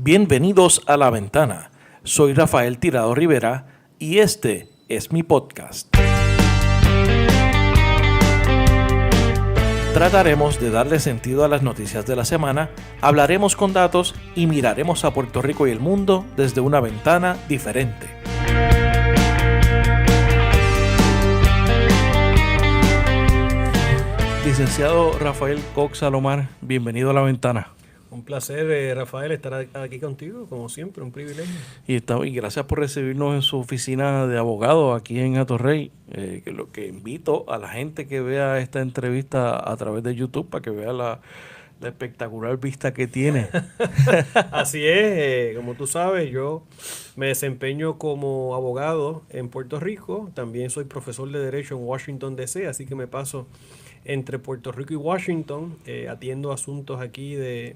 Bienvenidos a La Ventana. Soy Rafael Tirado Rivera y este es mi podcast. Trataremos de darle sentido a las noticias de la semana, hablaremos con datos y miraremos a Puerto Rico y el mundo desde una ventana diferente. Licenciado Rafael Cox Salomar, bienvenido a La Ventana. Un placer, Rafael, estar aquí contigo, como siempre, un privilegio. Y gracias por recibirnos en su oficina de abogado aquí en Atorrey. Lo que invito a la gente que vea esta entrevista a través de YouTube para que vea la espectacular vista que tiene. Así es, como tú sabes, yo me desempeño como abogado en Puerto Rico. También soy profesor de Derecho en Washington, D.C., así que me paso entre Puerto Rico y Washington. Atiendo asuntos aquí de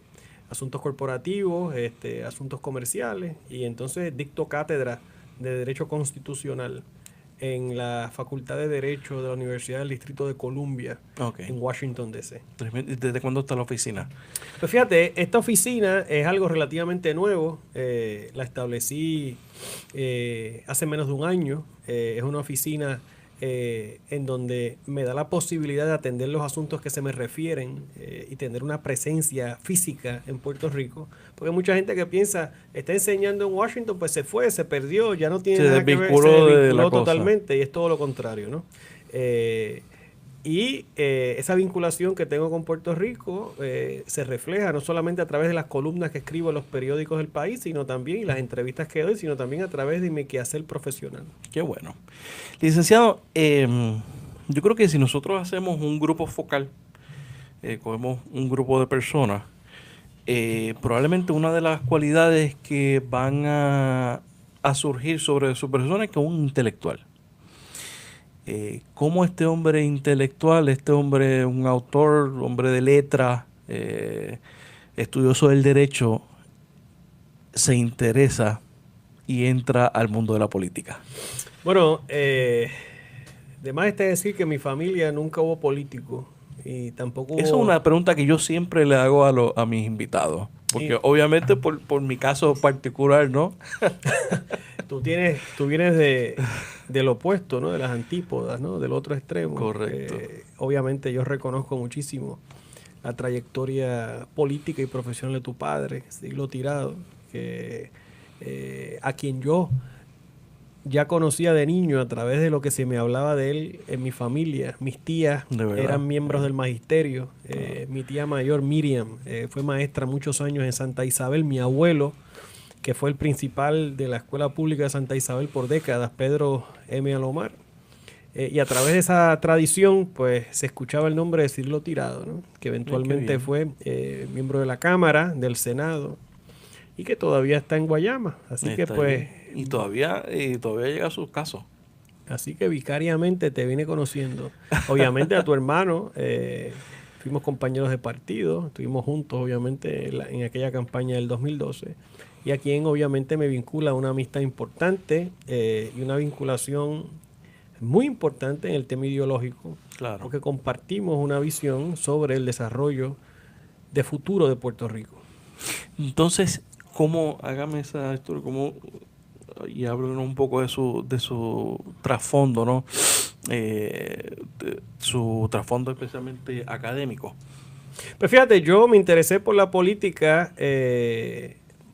asuntos corporativos, asuntos comerciales, y entonces dicto cátedra de Derecho Constitucional en la Facultad de Derecho de la Universidad del Distrito de Columbia, en Washington, D.C. ¿Desde cuándo está la oficina? Pues fíjate, esta oficina es algo relativamente nuevo. La establecí hace menos de un año. Es una oficina en donde me da la posibilidad de atender los asuntos que se me refieren y tener una presencia física en Puerto Rico, porque hay mucha gente que piensa, está enseñando en Washington, pues se fue, se perdió, ya no tiene nada que ver, se desvinculó totalmente, y es todo lo contrario, ¿no? Esa vinculación que tengo con Puerto Rico se refleja no solamente a través de las columnas que escribo en los periódicos del país, sino también, y las entrevistas que doy, sino también a través de mi quehacer profesional. Qué bueno. Licenciado, yo creo que si nosotros hacemos un grupo focal, cogemos un grupo de personas, probablemente una de las cualidades que van a surgir sobre su persona es que es un intelectual. Cómo este hombre intelectual, este hombre, un autor, hombre de letras, estudioso del derecho, se interesa y entra al mundo de la política. Bueno, de más está decir que en mi familia nunca hubo político y tampoco hubo... Esa es una pregunta que yo siempre le hago a mis invitados, porque obviamente por mi caso particular, ¿no? Tú vienes del opuesto, ¿no? De las antípodas, ¿no? Del otro extremo. Correcto. Obviamente yo reconozco muchísimo la trayectoria política y profesional de tu padre, Siglo Tirado, que a quien yo ya conocía de niño a través de lo que se me hablaba de él en mi familia. Mis tías eran miembros del magisterio. Mi tía mayor, Miriam, fue maestra muchos años en Santa Isabel. Mi abuelo, que fue el principal de la Escuela Pública de Santa Isabel por décadas, Pedro M. Alomar. Y a través de esa tradición, pues se escuchaba el nombre de Siglo Tirado, ¿no? Que eventualmente fue miembro de la Cámara, del Senado, y que todavía está en Guayama. Así que pues... Y todavía llega a sus casos. Así que vicariamente te vine conociendo. Obviamente a tu hermano, fuimos compañeros de partido, estuvimos juntos obviamente en aquella campaña del 2012. Y a quien obviamente me vincula una amistad importante y una vinculación muy importante en el tema ideológico. Claro. Porque compartimos una visión sobre el desarrollo de futuro de Puerto Rico. Entonces, hágame esa historia, y háblenos un poco de su trasfondo, ¿no? Su trasfondo especialmente académico. Pues fíjate, yo me interesé por la política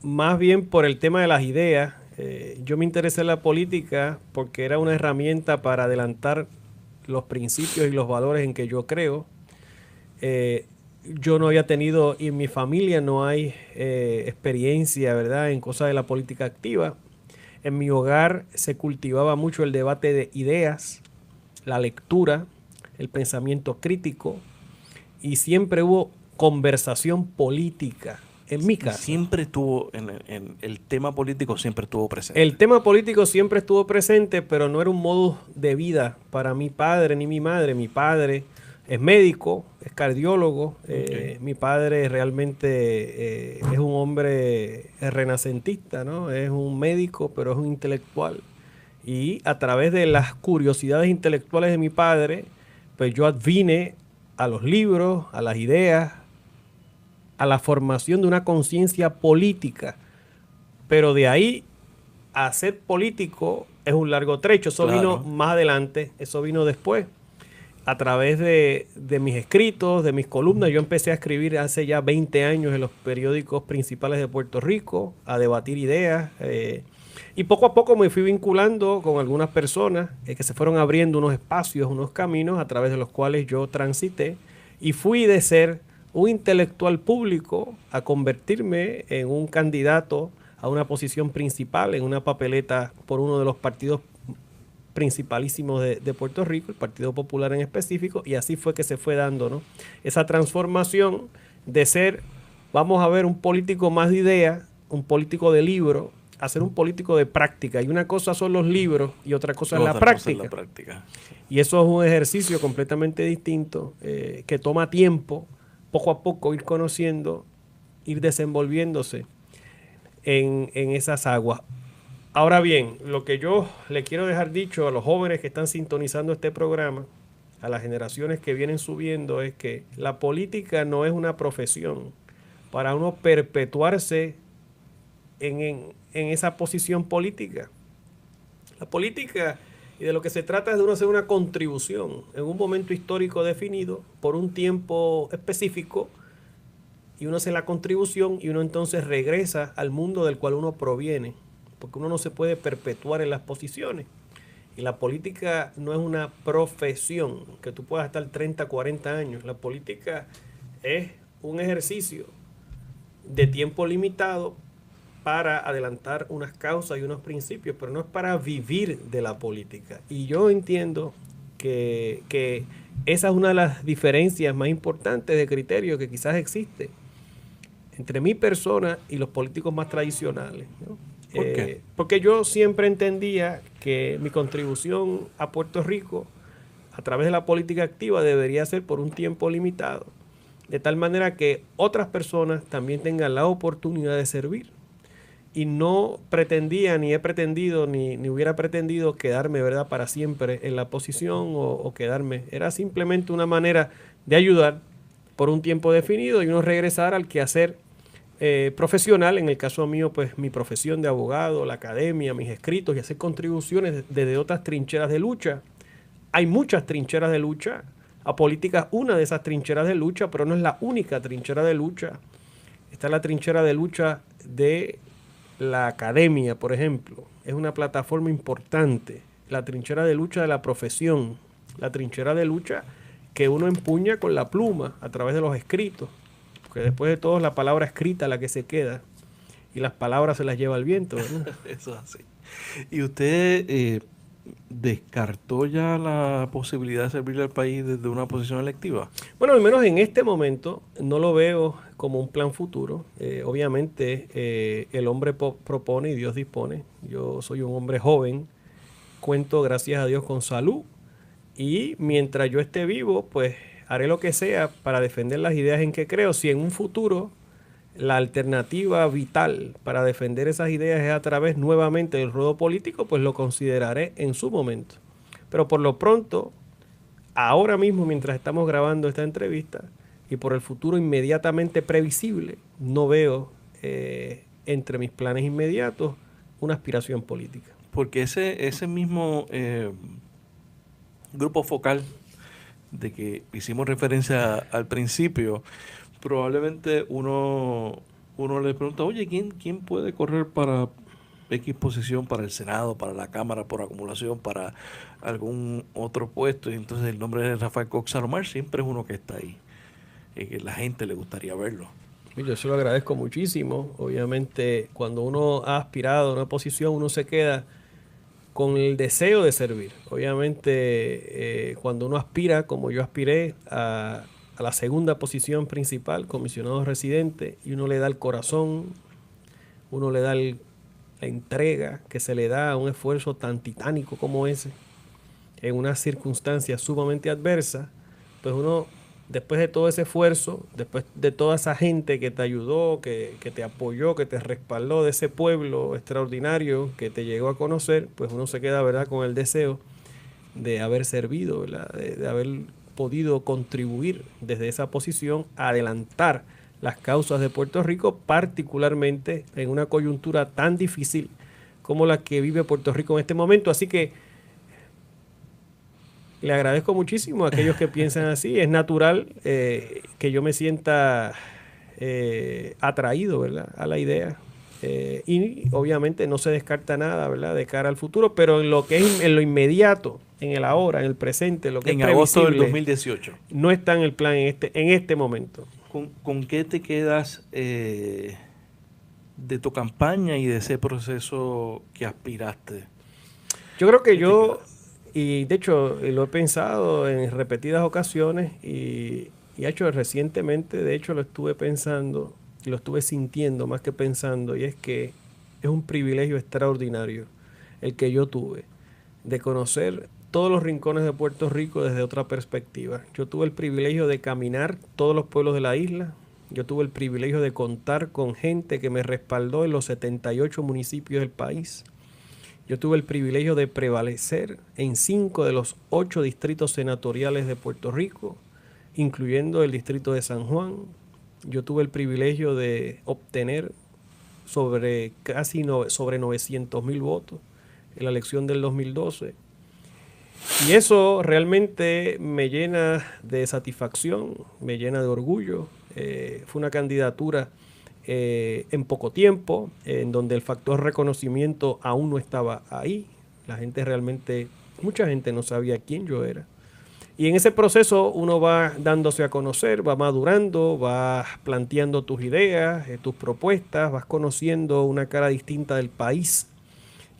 más bien por el tema de las ideas. Yo me interesé en la política porque era una herramienta para adelantar los principios y los valores en que yo creo. Yo no había tenido, y en mi familia no hay experiencia, ¿verdad?, en cosas de la política activa. En mi hogar se cultivaba mucho el debate de ideas, la lectura, el pensamiento crítico, y siempre hubo conversación política en mi casa. Siempre estuvo, en el tema político siempre estuvo presente. El tema político siempre estuvo presente, pero no era un modo de vida para mi padre ni mi madre. Mi padre es médico, es cardiólogo. Mi padre realmente es un hombre renacentista, ¿no? Es un médico, pero es un intelectual. Y a través de las curiosidades intelectuales de mi padre, pues yo advine a los libros, a las ideas, a la formación de una conciencia política pero de ahí a ser político es un largo trecho. Eso Claro. vino más adelante, eso vino después. A través de mis escritos, de mis columnas, yo empecé a escribir hace ya 20 años en los periódicos principales de Puerto Rico, a debatir ideas. Y poco a poco me fui vinculando con algunas personas que se fueron abriendo unos espacios, unos caminos a través de los cuales yo transité. Y fui de ser un intelectual público a convertirme en un candidato a una posición principal en una papeleta por uno de los partidos principalísimos de Puerto Rico, el Partido Popular en específico, y así fue que se fue dando, ¿no?, esa transformación de ser, vamos a ver, un político más de idea, un político de libro, a ser un político de práctica. Y una cosa son los libros y otra cosa es la práctica. Y eso es un ejercicio completamente distinto, que toma tiempo, poco a poco ir conociendo, ir desenvolviéndose en esas aguas. Ahora bien, lo que yo le quiero dejar dicho a los jóvenes que están sintonizando este programa, a las generaciones que vienen subiendo, es que la política no es una profesión para uno perpetuarse en esa posición política. La política, y de lo que se trata es de uno hacer una contribución en un momento histórico definido por un tiempo específico, y uno hace la contribución y uno entonces regresa al mundo del cual uno proviene, porque uno no se puede perpetuar en las posiciones. Y la política no es una profesión que tú puedas estar 30, 40 años. La política es un ejercicio de tiempo limitado para adelantar unas causas y unos principios, pero no es para vivir de la política. Y yo entiendo que esa es una de las diferencias más importantes de criterio que quizás existe entre mi persona y los políticos más tradicionales, ¿no? ¿Por qué? Porque yo siempre entendía que mi contribución a Puerto Rico a través de la política activa debería ser por un tiempo limitado, de tal manera que otras personas también tengan la oportunidad de servir. Y no pretendía, ni he pretendido, ni hubiera pretendido quedarme, ¿verdad?, para siempre en la posición o quedarme. Era simplemente una manera de ayudar por un tiempo definido y uno regresar al quehacer profesional. En el caso mío, pues mi profesión de abogado, la academia, mis escritos, y hacer contribuciones desde otras trincheras de lucha. Hay muchas trincheras de lucha. A política es una de esas trincheras de lucha, pero no es la única trinchera de lucha. Está la trinchera de lucha de la academia, por ejemplo. Es una plataforma importante. La trinchera de lucha de la profesión. La trinchera de lucha que uno empuña con la pluma a través de los escritos. Porque después de todo es la palabra escrita la que se queda y las palabras se las lleva el viento, ¿verdad? Eso es así. ¿Y usted descartó ya la posibilidad de servirle al país desde una posición electiva? Bueno, al menos en este momento no lo veo como un plan futuro. Obviamente el hombre propone y Dios dispone. Yo soy un hombre joven, cuento gracias a Dios con salud, y mientras yo esté vivo, pues haré lo que sea para defender las ideas en que creo. Si en un futuro la alternativa vital para defender esas ideas es a través nuevamente del ruedo político, pues lo consideraré en su momento. Pero por lo pronto, ahora mismo, mientras estamos grabando esta entrevista, y por el futuro inmediatamente previsible, no veo entre mis planes inmediatos una aspiración política. Porque ese mismo grupo focal de que hicimos referencia al principio, probablemente uno le pregunta, oye, ¿quién puede correr para X posición, para el Senado, para la Cámara, por acumulación, para algún otro puesto? Y entonces el nombre de Rafael Cox Salomar siempre es uno que está ahí, que la gente le gustaría verlo. Yo se lo agradezco muchísimo. Obviamente, cuando uno ha aspirado a una posición, uno se queda con el deseo de servir. Obviamente, cuando uno aspira, como yo aspiré, a la segunda posición principal, comisionado residente, y uno le da el corazón, uno le da la entrega que se le da a un esfuerzo tan titánico como ese, en unas circunstancias sumamente adversas, pues uno, después de todo ese esfuerzo, después de toda esa gente que te ayudó, que te apoyó, que te respaldó, de ese pueblo extraordinario que te llegó a conocer, pues uno se queda, ¿verdad?, con el deseo de haber servido, ¿verdad?, de haber podido contribuir desde esa posición a adelantar las causas de Puerto Rico, particularmente en una coyuntura tan difícil como la que vive Puerto Rico en este momento. Así que le agradezco muchísimo a aquellos que piensan así. Es natural que yo me sienta atraído, ¿verdad?, a la idea. Y obviamente no se descarta nada, ¿verdad?, de cara al futuro, pero en lo que es en lo inmediato, en el ahora, en el presente, lo que En es agosto del previsible, 2018. no está en el plan en este momento. ¿Con qué te quedas de tu campaña y de ese proceso que aspiraste? Yo creo que y de hecho lo he pensado en repetidas ocasiones y hecho recientemente, de hecho lo estuve pensando y lo estuve sintiendo más que pensando, y es que es un privilegio extraordinario el que yo tuve de conocer todos los rincones de Puerto Rico desde otra perspectiva. Yo tuve el privilegio de caminar todos los pueblos de la isla. Yo tuve el privilegio de contar con gente que me respaldó en los 78 municipios del país. Yo tuve el privilegio de prevalecer en 5 de los 8 distritos senatoriales de Puerto Rico, incluyendo el distrito de San Juan. Yo tuve el privilegio de obtener sobre 900,000 votos en la elección del 2012. Y eso realmente me llena de satisfacción, me llena de orgullo. Fue una candidatura en poco tiempo, en donde el factor reconocimiento aún no estaba ahí. Mucha gente no sabía quién yo era. Y en ese proceso uno va dándose a conocer, va madurando, vas planteando tus ideas, tus propuestas, vas conociendo una cara distinta del país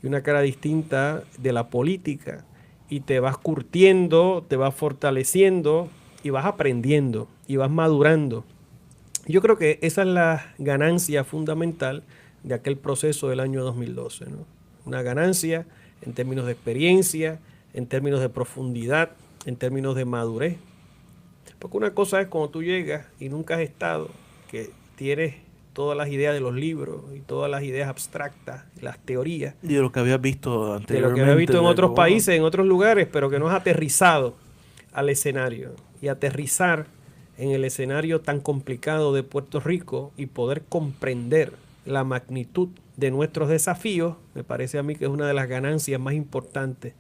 y una cara distinta de la política, y te vas curtiendo, te vas fortaleciendo y vas aprendiendo y vas madurando. Yo creo que esa es la ganancia fundamental de aquel proceso del año 2012, ¿no? Una ganancia en términos de experiencia, en términos de profundidad, en términos de madurez. Porque una cosa es cuando tú llegas y nunca has estado, que tienes todas las ideas de los libros y todas las ideas abstractas, las teorías. Y de lo que habías visto anteriormente. De lo que habías visto en otros países, en otros lugares, pero que no has aterrizado al escenario. Y aterrizar en el escenario tan complicado de Puerto Rico y poder comprender la magnitud de nuestros desafíos, me parece a mí que es una de las ganancias más importantes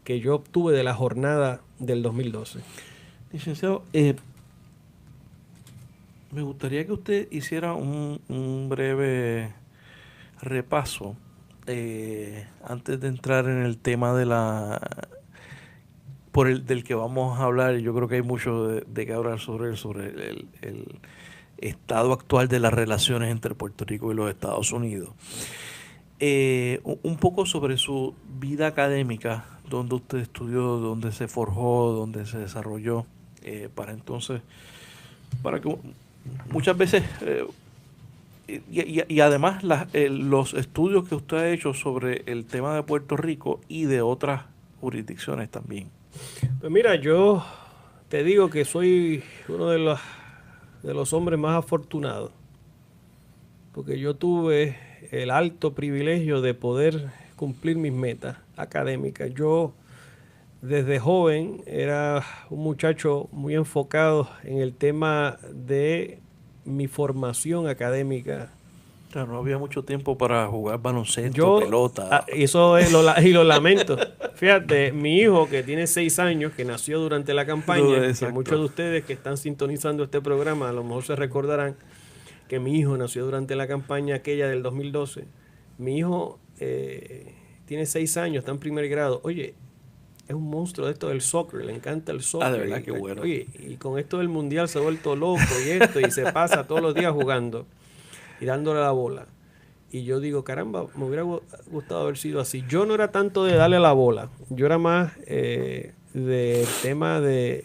que yo obtuve de la jornada del 2012. Licenciado, me gustaría que usted hiciera un breve repaso antes de entrar en el tema de del que vamos a hablar. Yo creo que hay mucho de que hablar sobre el estado actual de las relaciones entre Puerto Rico y los Estados Unidos. Un poco sobre su vida académica, dónde usted estudió, dónde se forjó, dónde se desarrolló, para que muchas veces, y además los estudios que usted ha hecho sobre el tema de Puerto Rico y de otras jurisdicciones también. Pues mira, yo te digo que soy uno de los hombres más afortunados, porque yo tuve el alto privilegio de poder cumplir mis metas académicas. Yo desde joven era un muchacho muy enfocado en el tema de mi formación académica. Claro, no había mucho tiempo para jugar baloncesto, pelota. Eso es y lo lamento. Fíjate, mi hijo que tiene 6 años, que nació durante la campaña, que muchos de ustedes que están sintonizando este programa a lo mejor se recordarán que mi hijo nació durante la campaña aquella del 2012. Mi hijo tiene 6 años, está en primer grado. Oye, es un monstruo de esto del soccer, le encanta el soccer. De verdad, qué bueno. Oye, y con esto del mundial se ha vuelto loco y se pasa todos los días jugando y dándole la bola. Y yo digo, caramba, me hubiera gustado haber sido así. Yo no era tanto de darle la bola, yo era más del tema de...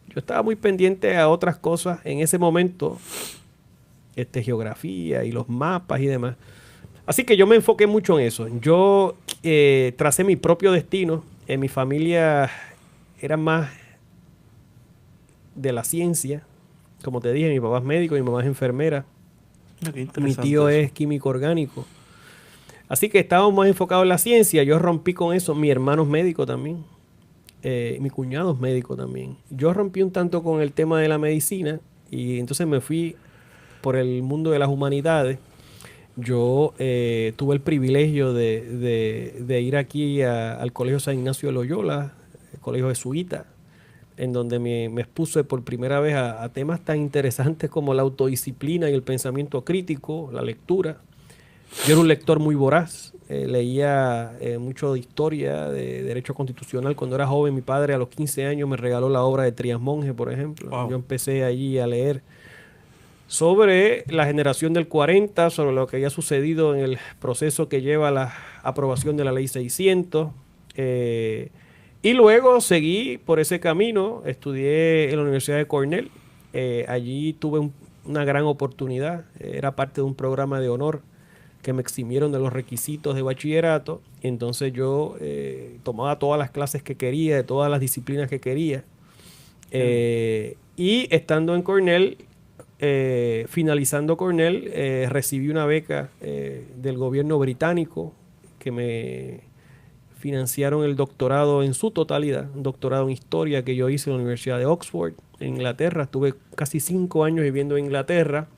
Yo estaba muy pendiente a otras cosas en ese momento, geografía y los mapas y demás. Así que yo me enfoqué mucho en eso. Yo tracé mi propio destino. En mi familia era más de la ciencia. Como te dije, mi papá es médico, mi mamá es enfermera. Mi tío es químico orgánico. Así que estábamos más enfocados en la ciencia. Yo rompí con eso. Mi hermano es médico también. Mi cuñado es médico también. Yo rompí un tanto con el tema de la medicina y entonces me fui por el mundo de las humanidades. Yo tuve el privilegio de ir aquí al Colegio San Ignacio de Loyola, el colegio jesuita, en donde me expuse por primera vez a temas tan interesantes como la autodisciplina y el pensamiento crítico, la lectura. Yo era un lector muy voraz, leía mucho de historia, de derecho constitucional. Cuando era joven, mi padre a los 15 años me regaló la obra de Trías Monge, por ejemplo. Wow. Yo empecé allí a leer sobre la generación del 40, sobre lo que había sucedido en el proceso que lleva a la aprobación de la Ley 600. Y luego seguí por ese camino, estudié en la Universidad de Cornell. Allí tuve una gran oportunidad, era parte de un programa de honor que me eximieron de los requisitos de bachillerato. Entonces yo tomaba todas las clases que quería, de todas las disciplinas que quería. Y estando en Cornell, finalizando Cornell, recibí una beca del gobierno británico que me financiaron el doctorado en su totalidad, un doctorado en historia que yo hice en la Universidad de Oxford, en Inglaterra. Estuve casi 5 años viviendo en Inglaterra.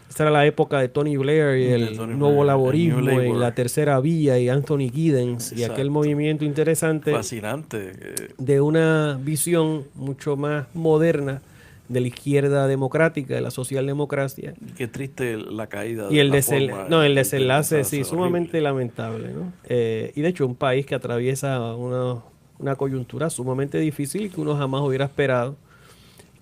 Esta era la época de Tony Blair y el nuevo laborismo en la tercera vía y Anthony Giddens. Exacto. Y aquel movimiento interesante. Fascinante. De una visión mucho más moderna de la izquierda democrática, de la socialdemocracia. Qué triste la caída. Y el desenlace, sí, sumamente lamentable, ¿no? Y de hecho un país que atraviesa una coyuntura sumamente difícil que uno jamás hubiera esperado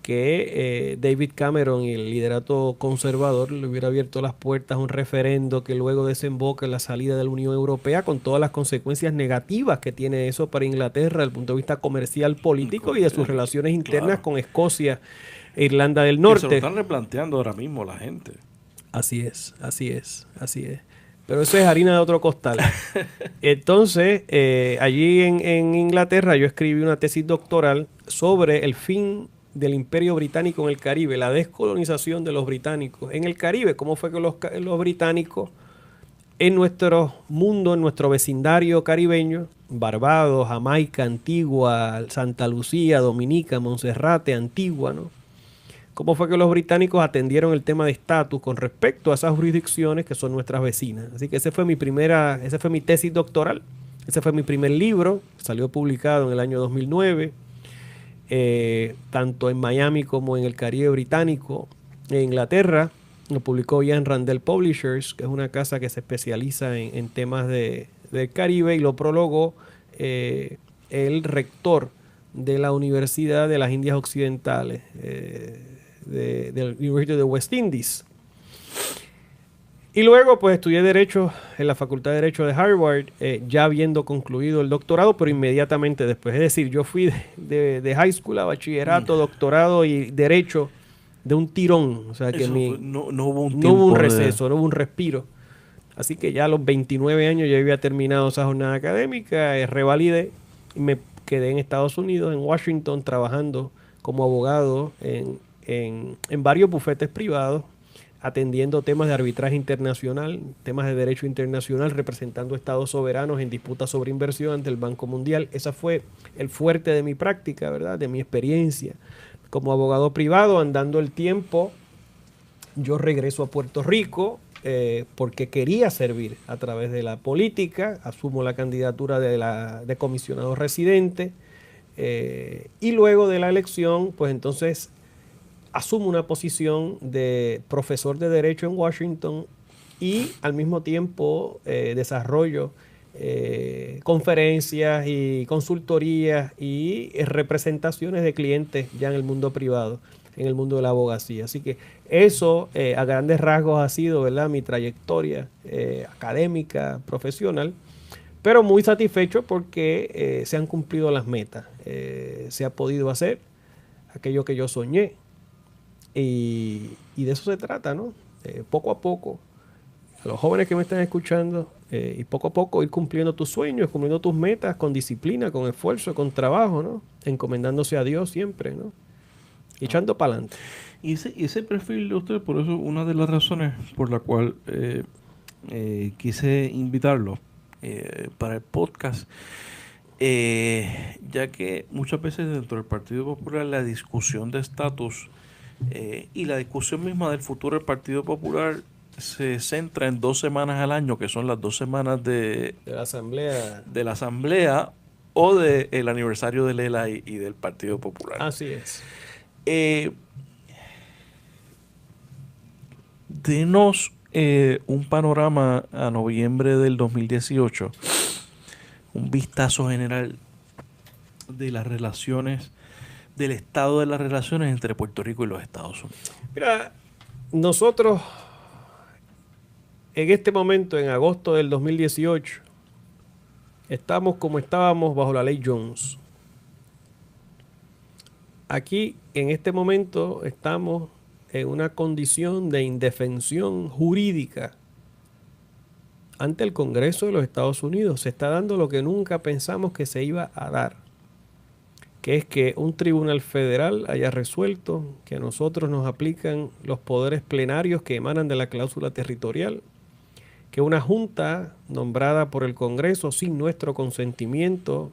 que David Cameron y el liderato conservador le hubiera abierto las puertas a un referendo que luego desemboca en la salida de la Unión Europea, con todas las consecuencias negativas que tiene eso para Inglaterra desde el punto de vista comercial, político y de sus relaciones internas con Escocia e Irlanda del Norte. Que se lo están replanteando ahora mismo la gente. Así es. Pero eso es harina de otro costal. Entonces, allí en Inglaterra yo escribí una tesis doctoral sobre el fin del Imperio Británico en el Caribe, la descolonización de los británicos en el Caribe. ¿Cómo fue que los británicos en nuestro mundo, en nuestro vecindario caribeño, Barbados, Jamaica, Antigua, Santa Lucía, Dominica, Monserrate, Antigua, ¿no? ¿Cómo fue que los británicos atendieron el tema de estatus con respecto a esas jurisdicciones que son nuestras vecinas? Así que esa fue mi tesis doctoral, ese fue mi primer libro, salió publicado en el año 2009. Tanto en Miami como en el Caribe británico. En Inglaterra lo publicó Ian Randell Publishers, que es una casa que se especializa en temas del Caribe, y lo prologó el rector de la Universidad de las Indias Occidentales, del University de West Indies. Y luego pues estudié Derecho en la Facultad de Derecho de Harvard, ya habiendo concluido el doctorado, pero inmediatamente después. Es decir, yo fui de high school a bachillerato, doctorado y Derecho de un tirón. O sea que no hubo un receso, no hubo un respiro. Así que ya a los 29 años ya había terminado esa jornada académica, revalidé y me quedé en Estados Unidos, en Washington, trabajando como abogado en varios bufetes privados, atendiendo temas de arbitraje internacional, temas de derecho internacional, representando estados soberanos en disputas sobre inversión ante el Banco Mundial. Ese fue el fuerte de mi práctica, ¿verdad? De mi experiencia como abogado privado. Andando el tiempo, yo regreso a Puerto Rico porque quería servir a través de la política. Asumo la candidatura de comisionado residente y luego de la elección, pues entonces asumo una posición de profesor de Derecho en Washington y al mismo tiempo desarrollo conferencias y consultorías y representaciones de clientes ya en el mundo privado, en el mundo de la abogacía. Así que eso a grandes rasgos ha sido, ¿verdad?, mi trayectoria académica, profesional, pero muy satisfecho porque se han cumplido las metas. Se ha podido hacer aquello que yo soñé. Y de eso se trata, ¿no? Poco a poco, a los jóvenes que me están escuchando, y poco a poco ir cumpliendo tus sueños, cumpliendo tus metas con disciplina, con esfuerzo, con trabajo, ¿no? Encomendándose a Dios siempre, ¿no? Y echando para adelante. Y ese perfil de usted, por eso una de las razones por la cual quise invitarlo para el podcast, ya que muchas veces dentro del Partido Popular la discusión de estatus Y la discusión misma del futuro del Partido Popular se centra en 2 semanas al año, que son las 2 semanas De la asamblea. o del aniversario de Lela y del Partido Popular. Así es. Denos un panorama a noviembre del 2018, un vistazo general de las relaciones, del estado de las relaciones entre Puerto Rico y los Estados Unidos. Mira, nosotros en este momento, en agosto del 2018, estamos como estábamos bajo la ley Jones. Aquí, en este momento, estamos en una condición de indefensión jurídica ante el Congreso de los Estados Unidos. Se está dando lo que nunca pensamos que se iba a dar, que es que un tribunal federal haya resuelto que a nosotros nos aplican los poderes plenarios que emanan de la cláusula territorial, que una junta nombrada por el Congreso sin nuestro consentimiento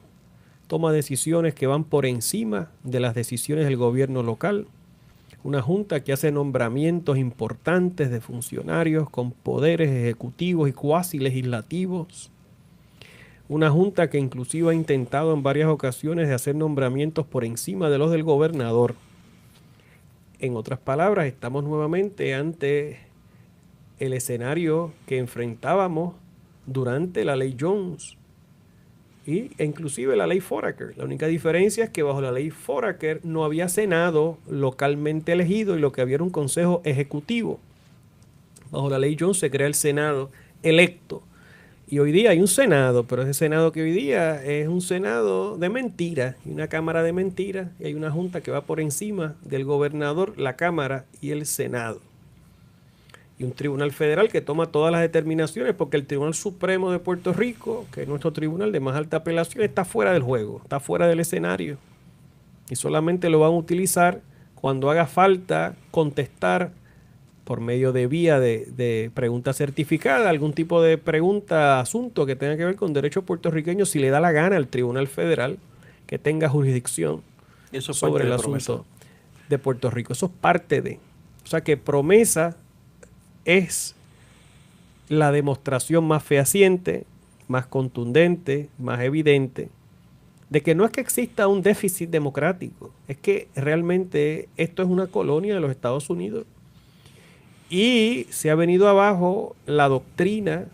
toma decisiones que van por encima de las decisiones del gobierno local, una junta que hace nombramientos importantes de funcionarios con poderes ejecutivos y cuasi legislativos, una junta que inclusive ha intentado en varias ocasiones de hacer nombramientos por encima de los del gobernador. En otras palabras, estamos nuevamente ante el escenario que enfrentábamos durante la ley Jones e inclusive la ley Foraker. La única diferencia es que bajo la ley Foraker no había Senado localmente elegido y lo que había era un Consejo Ejecutivo. Bajo la ley Jones se crea el Senado electo. Y hoy día hay un Senado, pero ese Senado que hoy día es un Senado de mentiras y una Cámara de mentiras, y hay una Junta que va por encima del gobernador, la Cámara y el Senado. Y un tribunal federal que toma todas las determinaciones, porque el Tribunal Supremo de Puerto Rico, que es nuestro tribunal de más alta apelación, está fuera del juego, está fuera del escenario. Y solamente lo van a utilizar cuando haga falta contestar por medio de vía de pregunta certificada, algún tipo de pregunta, asunto que tenga que ver con derechos puertorriqueños, si le da la gana al Tribunal Federal que tenga jurisdicción sobre el asunto de Puerto Rico. Eso es parte de. O sea que promesa es la demostración más fehaciente, más contundente, más evidente, de que no es que exista un déficit democrático, es que realmente esto es una colonia de los Estados Unidos y se ha venido abajo la doctrina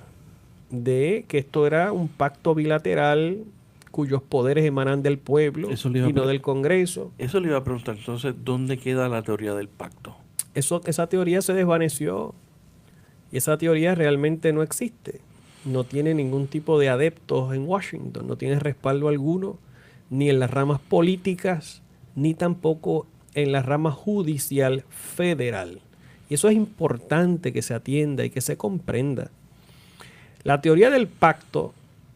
de que esto era un pacto bilateral cuyos poderes emanan del pueblo y no del Congreso. Eso le iba a preguntar, entonces, ¿dónde queda la teoría del pacto? Esa teoría se desvaneció. Y esa teoría realmente no existe. No tiene ningún tipo de adeptos en Washington. No tiene respaldo alguno, ni en las ramas políticas, ni tampoco en la rama judicial federal. Y eso es importante que se atienda y que se comprenda. La teoría del pacto,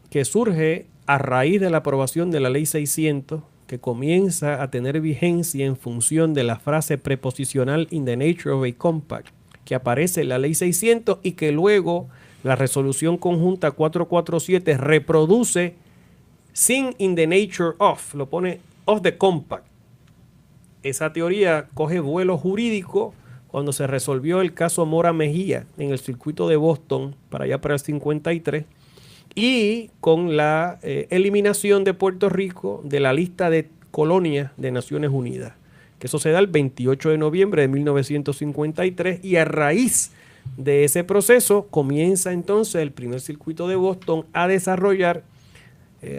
que surge a raíz de la aprobación de la Ley 600, que comienza a tener vigencia en función de la frase preposicional "in the nature of a compact", que aparece en la ley 600 y que luego la resolución conjunta 447 reproduce sin "in the nature of", lo pone "of the compact". Esa teoría coge vuelo jurídico cuando se resolvió el caso Mora Mejía en el circuito de Boston para allá para el 53 y con la eliminación de Puerto Rico de la lista de colonias de Naciones Unidas. Que eso se da el 28 de noviembre de 1953 y a raíz de ese proceso comienza entonces el primer circuito de Boston a desarrollar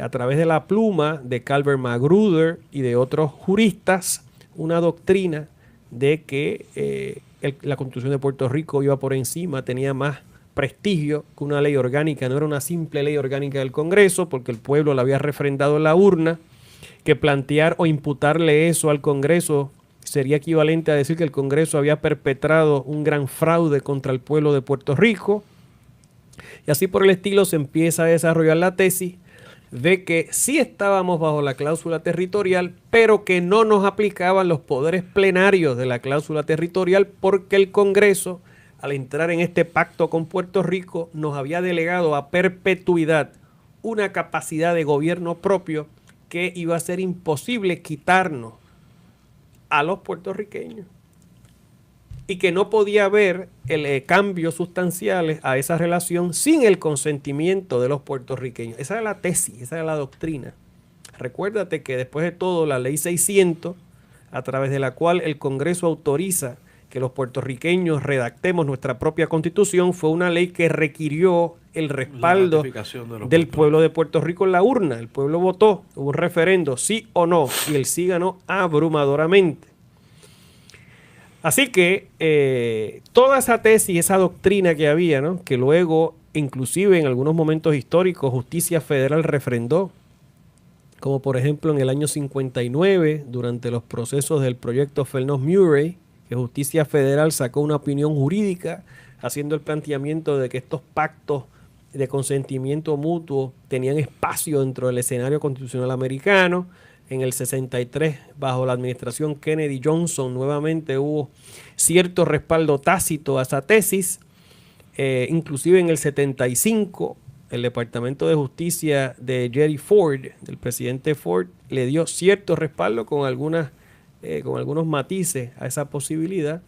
a través de la pluma de Calvert Magruder y de otros juristas una doctrina de que la Constitución de Puerto Rico iba por encima, tenía más prestigio que una ley orgánica, no era una simple ley orgánica del Congreso porque el pueblo la había refrendado en la urna, que plantear o imputarle eso al Congreso sería equivalente a decir que el Congreso había perpetrado un gran fraude contra el pueblo de Puerto Rico. Y así por el estilo se empieza a desarrollar la tesis de que sí estábamos bajo la cláusula territorial, pero que no nos aplicaban los poderes plenarios de la cláusula territorial porque el Congreso, al entrar en este pacto con Puerto Rico, nos había delegado a perpetuidad una capacidad de gobierno propio que iba a ser imposible quitarnos a los puertorriqueños. y que no podía haber cambios sustanciales a esa relación sin el consentimiento de los puertorriqueños. Esa era la tesis, esa era la doctrina. Recuérdate que después de todo la ley 600, a través de la cual el Congreso autoriza que los puertorriqueños redactemos nuestra propia constitución, fue una ley que requirió el respaldo del pueblo de Puerto Rico en la urna. El pueblo votó, hubo un referendo, sí o no, y el sí ganó abrumadoramente. Así que toda esa tesis, esa doctrina que había, ¿no?, que luego, inclusive en algunos momentos históricos, Justicia Federal refrendó, como por ejemplo en el año 59, durante los procesos del proyecto Fellnow-Murray, que Justicia Federal sacó una opinión jurídica haciendo el planteamiento de que estos pactos de consentimiento mutuo tenían espacio dentro del escenario constitucional americano. En el 63, bajo la administración Kennedy Johnson, nuevamente hubo cierto respaldo tácito a esa tesis. Inclusive en el 75, el Departamento de Justicia de Jerry Ford, del presidente Ford, le dio cierto respaldo con algunos matices a esa posibilidad.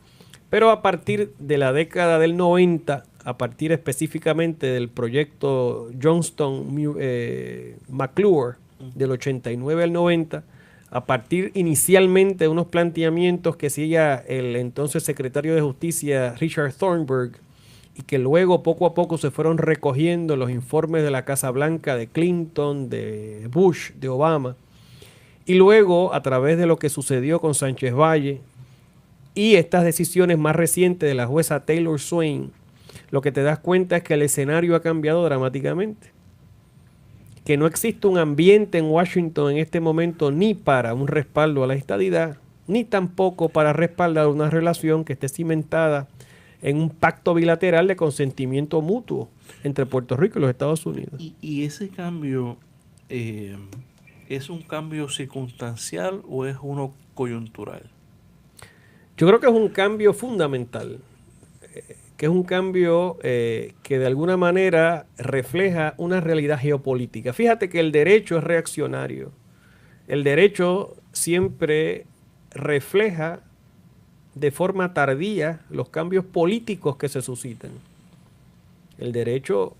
Pero a partir de la década del 90, a partir específicamente del proyecto Johnston-McClure, del 89 al 90, a partir inicialmente de unos planteamientos que hacía el entonces secretario de Justicia Richard Thornburg, y que luego poco a poco se fueron recogiendo los informes de la Casa Blanca de Clinton, de Bush, de Obama, y luego a través de lo que sucedió con Sánchez Valle y estas decisiones más recientes de la jueza Taylor Swain, lo que te das cuenta es que el escenario ha cambiado dramáticamente. Que no existe un ambiente en Washington en este momento ni para un respaldo a la estadidad, ni tampoco para respaldar una relación que esté cimentada en un pacto bilateral de consentimiento mutuo entre Puerto Rico y los Estados Unidos. ¿Y ese cambio es un cambio circunstancial o es uno coyuntural? Yo creo que es un cambio fundamental, que es un cambio que de alguna manera refleja una realidad geopolítica. Fíjate que el derecho es reaccionario. El derecho siempre refleja de forma tardía los cambios políticos que se suscitan. El derecho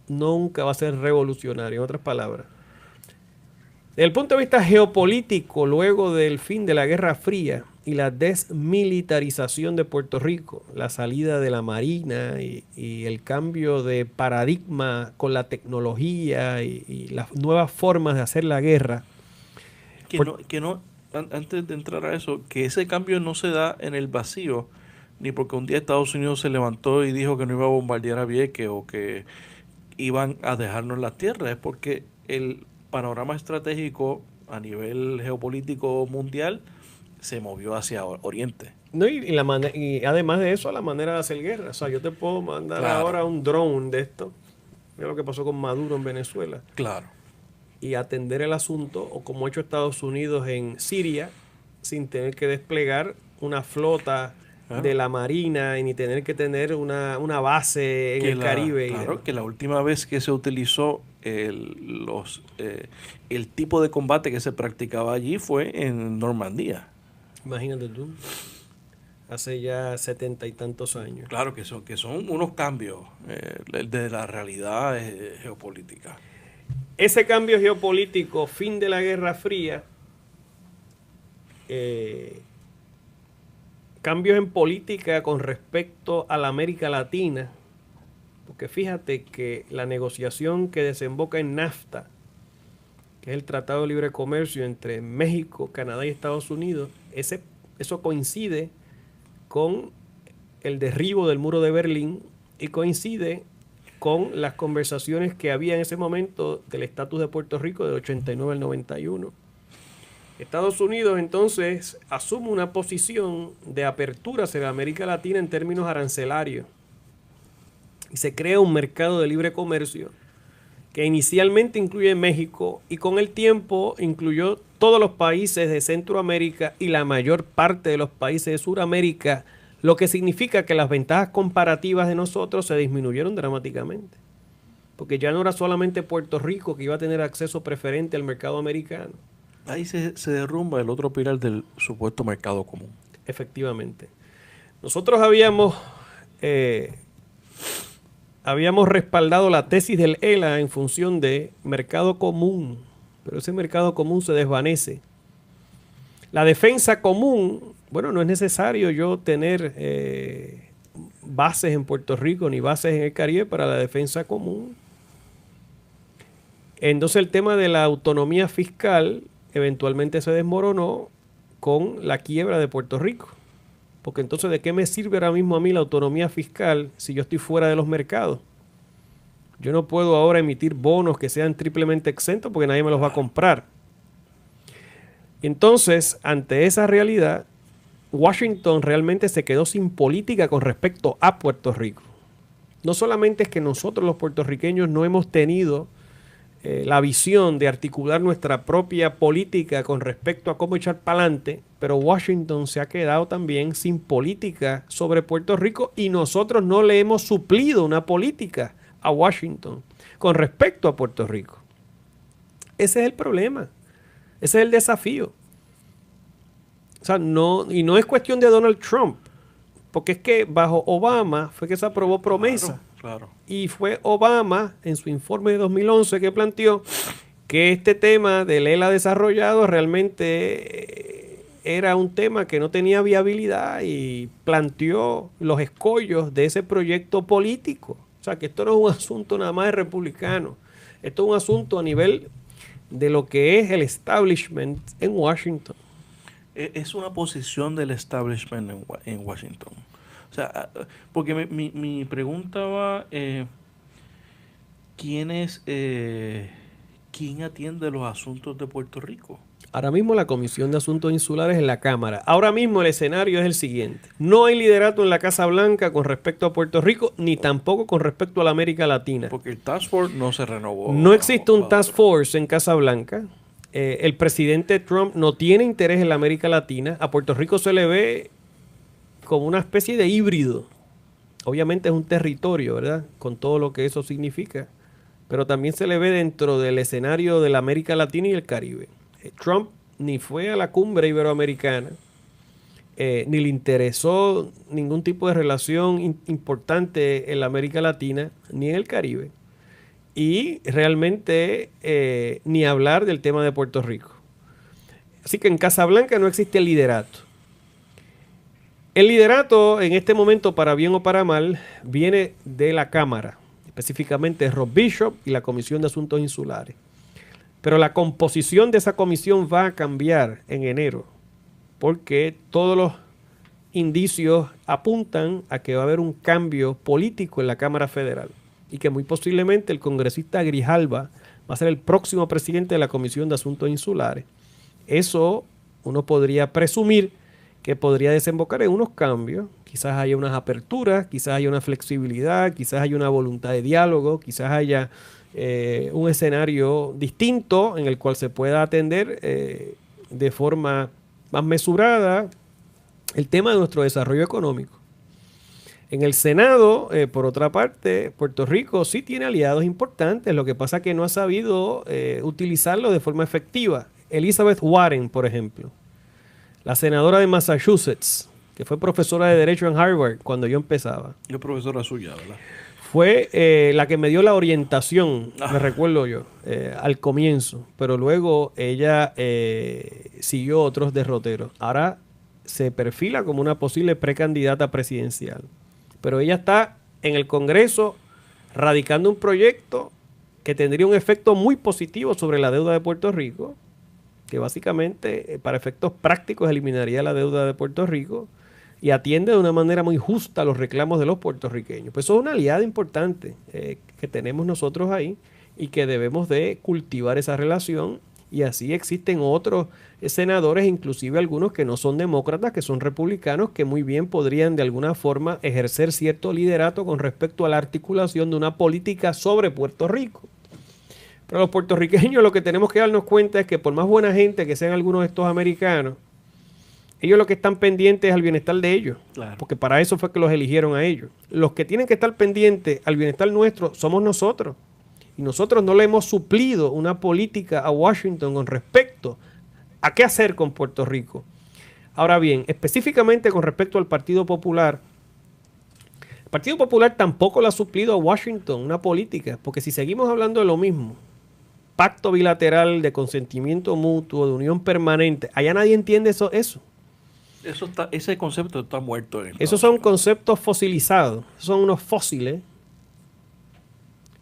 nunca va a ser revolucionario, en otras palabras. Desde el punto de vista geopolítico, luego del fin de la Guerra Fría y la desmilitarización de Puerto Rico, la salida de la Marina y el cambio de paradigma con la tecnología y las nuevas formas de hacer la guerra. Antes de entrar a eso, que ese cambio no se da en el vacío, ni porque un día Estados Unidos se levantó y dijo que no iba a bombardear a Vieques o que iban a dejarnos las tierras, es porque el panorama estratégico a nivel geopolítico mundial se movió hacia Oriente. No, y además de eso, la manera de hacer guerra. O sea, yo te puedo mandar ahora un drone de esto. Mira lo que pasó con Maduro en Venezuela. Claro. Y atender el asunto, o como ha hecho Estados Unidos en Siria, sin tener que desplegar una flota de la Marina y ni tener que tener una base en el Caribe. Claro, que la última vez que se utilizó el tipo de combate que se practicaba allí fue en Normandía. Imagínate tú, hace ya 70 y tantos años. Claro que son unos cambios de la realidad geopolítica. Ese cambio geopolítico, fin de la Guerra Fría, cambios en política con respecto a la América Latina, porque fíjate que la negociación que desemboca en NAFTA, que es el Tratado de Libre Comercio entre México, Canadá y Estados Unidos, eso coincide con el derribo del muro de Berlín y coincide con las conversaciones que había en ese momento del estatus de Puerto Rico del 89 al 91. Estados Unidos entonces asume una posición de apertura hacia América Latina en términos arancelarios y se crea un mercado de libre comercio que inicialmente incluye México y con el tiempo incluyó todos los países de Centroamérica y la mayor parte de los países de Sudamérica, lo que significa que las ventajas comparativas de nosotros se disminuyeron dramáticamente, porque ya no era solamente Puerto Rico que iba a tener acceso preferente al mercado americano. Ahí se derrumba el otro pilar del supuesto mercado común. Efectivamente. Nosotros habíamos respaldado la tesis del ELA en función de mercado común, pero ese mercado común se desvanece. La defensa común, bueno, no es necesario yo tener bases en Puerto Rico ni bases en el Caribe para la defensa común. Entonces el tema de la autonomía fiscal eventualmente se desmoronó con la quiebra de Puerto Rico. Porque entonces, ¿de qué me sirve ahora mismo a mí la autonomía fiscal si yo estoy fuera de los mercados? Yo no puedo ahora emitir bonos que sean triplemente exentos porque nadie me los va a comprar. Entonces, ante esa realidad, Washington realmente se quedó sin política con respecto a Puerto Rico. No solamente es que nosotros los puertorriqueños no hemos tenido la visión de articular nuestra propia política con respecto a cómo echar para adelante, pero Washington se ha quedado también sin política sobre Puerto Rico y nosotros no le hemos suplido una política a Washington con respecto a Puerto Rico. Ese es el problema, ese es el desafío. O sea, y no es cuestión de Donald Trump, porque es que bajo Obama fue que se aprobó Promesa. Claro. Y fue Obama, en su informe de 2011, que planteó que este tema del ELA desarrollado realmente era un tema que no tenía viabilidad y planteó los escollos de ese proyecto político. O sea, que esto no es un asunto nada más de republicano. Esto es un asunto a nivel de lo que es el establishment en Washington. Es una posición del establishment en Washington. O sea, porque mi pregunta va, ¿quién atiende los asuntos de Puerto Rico? Ahora mismo la Comisión de Asuntos Insulares en la Cámara. Ahora mismo el escenario es el siguiente. No hay liderato en la Casa Blanca con respecto a Puerto Rico, ni tampoco con respecto a la América Latina. Porque el Task Force no se renovó. No existe un Task Force en Casa Blanca. El presidente Trump no tiene interés en la América Latina. A Puerto Rico se le ve como una especie de híbrido. Obviamente es un territorio, ¿verdad? Con todo lo que eso significa. Pero también se le ve dentro del escenario de la América Latina y el Caribe. Trump ni fue a la cumbre iberoamericana, ni le interesó ningún tipo de relación importante en la América Latina, ni en el Caribe. Y realmente ni hablar del tema de Puerto Rico. Así que en Casablanca no existe el liderato. El liderato en este momento, para bien o para mal, viene de la Cámara, específicamente Rob Bishop y la Comisión de Asuntos Insulares. Pero la composición de esa comisión va a cambiar en enero, porque todos los indicios apuntan a que va a haber un cambio político en la Cámara Federal y que muy posiblemente el congresista Grijalva va a ser el próximo presidente de la Comisión de Asuntos Insulares. Eso uno podría presumir que podría desembocar en unos cambios. Quizás haya unas aperturas, quizás haya una flexibilidad, quizás haya una voluntad de diálogo, quizás haya un escenario distinto en el cual se pueda atender de forma más mesurada el tema de nuestro desarrollo económico. En el Senado, por otra parte, Puerto Rico sí tiene aliados importantes, lo que pasa es que no ha sabido utilizarlo de forma efectiva. Elizabeth Warren, por ejemplo, la senadora de Massachusetts, que fue profesora de Derecho en Harvard cuando yo empezaba. Yo profesora suya, ¿verdad? Fue la que me dio la orientación, me recuerdo yo, al comienzo. Pero luego ella siguió otros derroteros. Ahora se perfila como una posible precandidata presidencial. Pero ella está en el Congreso radicando un proyecto que tendría un efecto muy positivo sobre la deuda de Puerto Rico, que básicamente para efectos prácticos eliminaría la deuda de Puerto Rico y atiende de una manera muy justa los reclamos de los puertorriqueños. Pues eso es una aliada importante que tenemos nosotros ahí y que debemos de cultivar esa relación. Y así existen otros senadores, inclusive algunos que no son demócratas, que son republicanos, que muy bien podrían de alguna forma ejercer cierto liderato con respecto a la articulación de una política sobre Puerto Rico. Pero los puertorriqueños lo que tenemos que darnos cuenta es que por más buena gente que sean algunos de estos americanos, ellos lo que están pendientes es al bienestar de ellos, claro, porque para eso fue que los eligieron a ellos. Los que tienen que estar pendientes al bienestar nuestro somos nosotros. Y nosotros no le hemos suplido una política a Washington con respecto a qué hacer con Puerto Rico. Ahora bien, específicamente con respecto al Partido Popular, el Partido Popular tampoco le ha suplido a Washington una política, porque si seguimos hablando de lo mismo, pacto bilateral de consentimiento mutuo, de unión permanente, allá nadie entiende eso. Ese concepto está muerto. Esos son conceptos fosilizados, son unos fósiles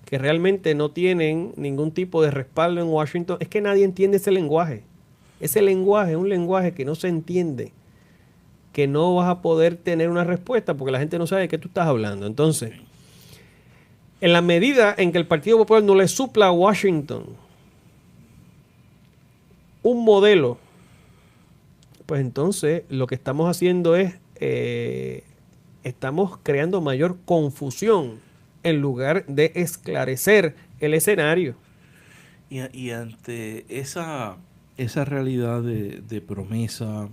que realmente no tienen ningún tipo de respaldo en Washington. Es que nadie entiende ese lenguaje. Ese lenguaje es un lenguaje que no se entiende, que no vas a poder tener una respuesta porque la gente no sabe de qué tú estás hablando. Entonces, en la medida en que el Partido Popular no le supla a Washington un modelo, pues entonces lo que estamos haciendo es, estamos creando mayor confusión en lugar de esclarecer el escenario. Y ante esa realidad de promesa...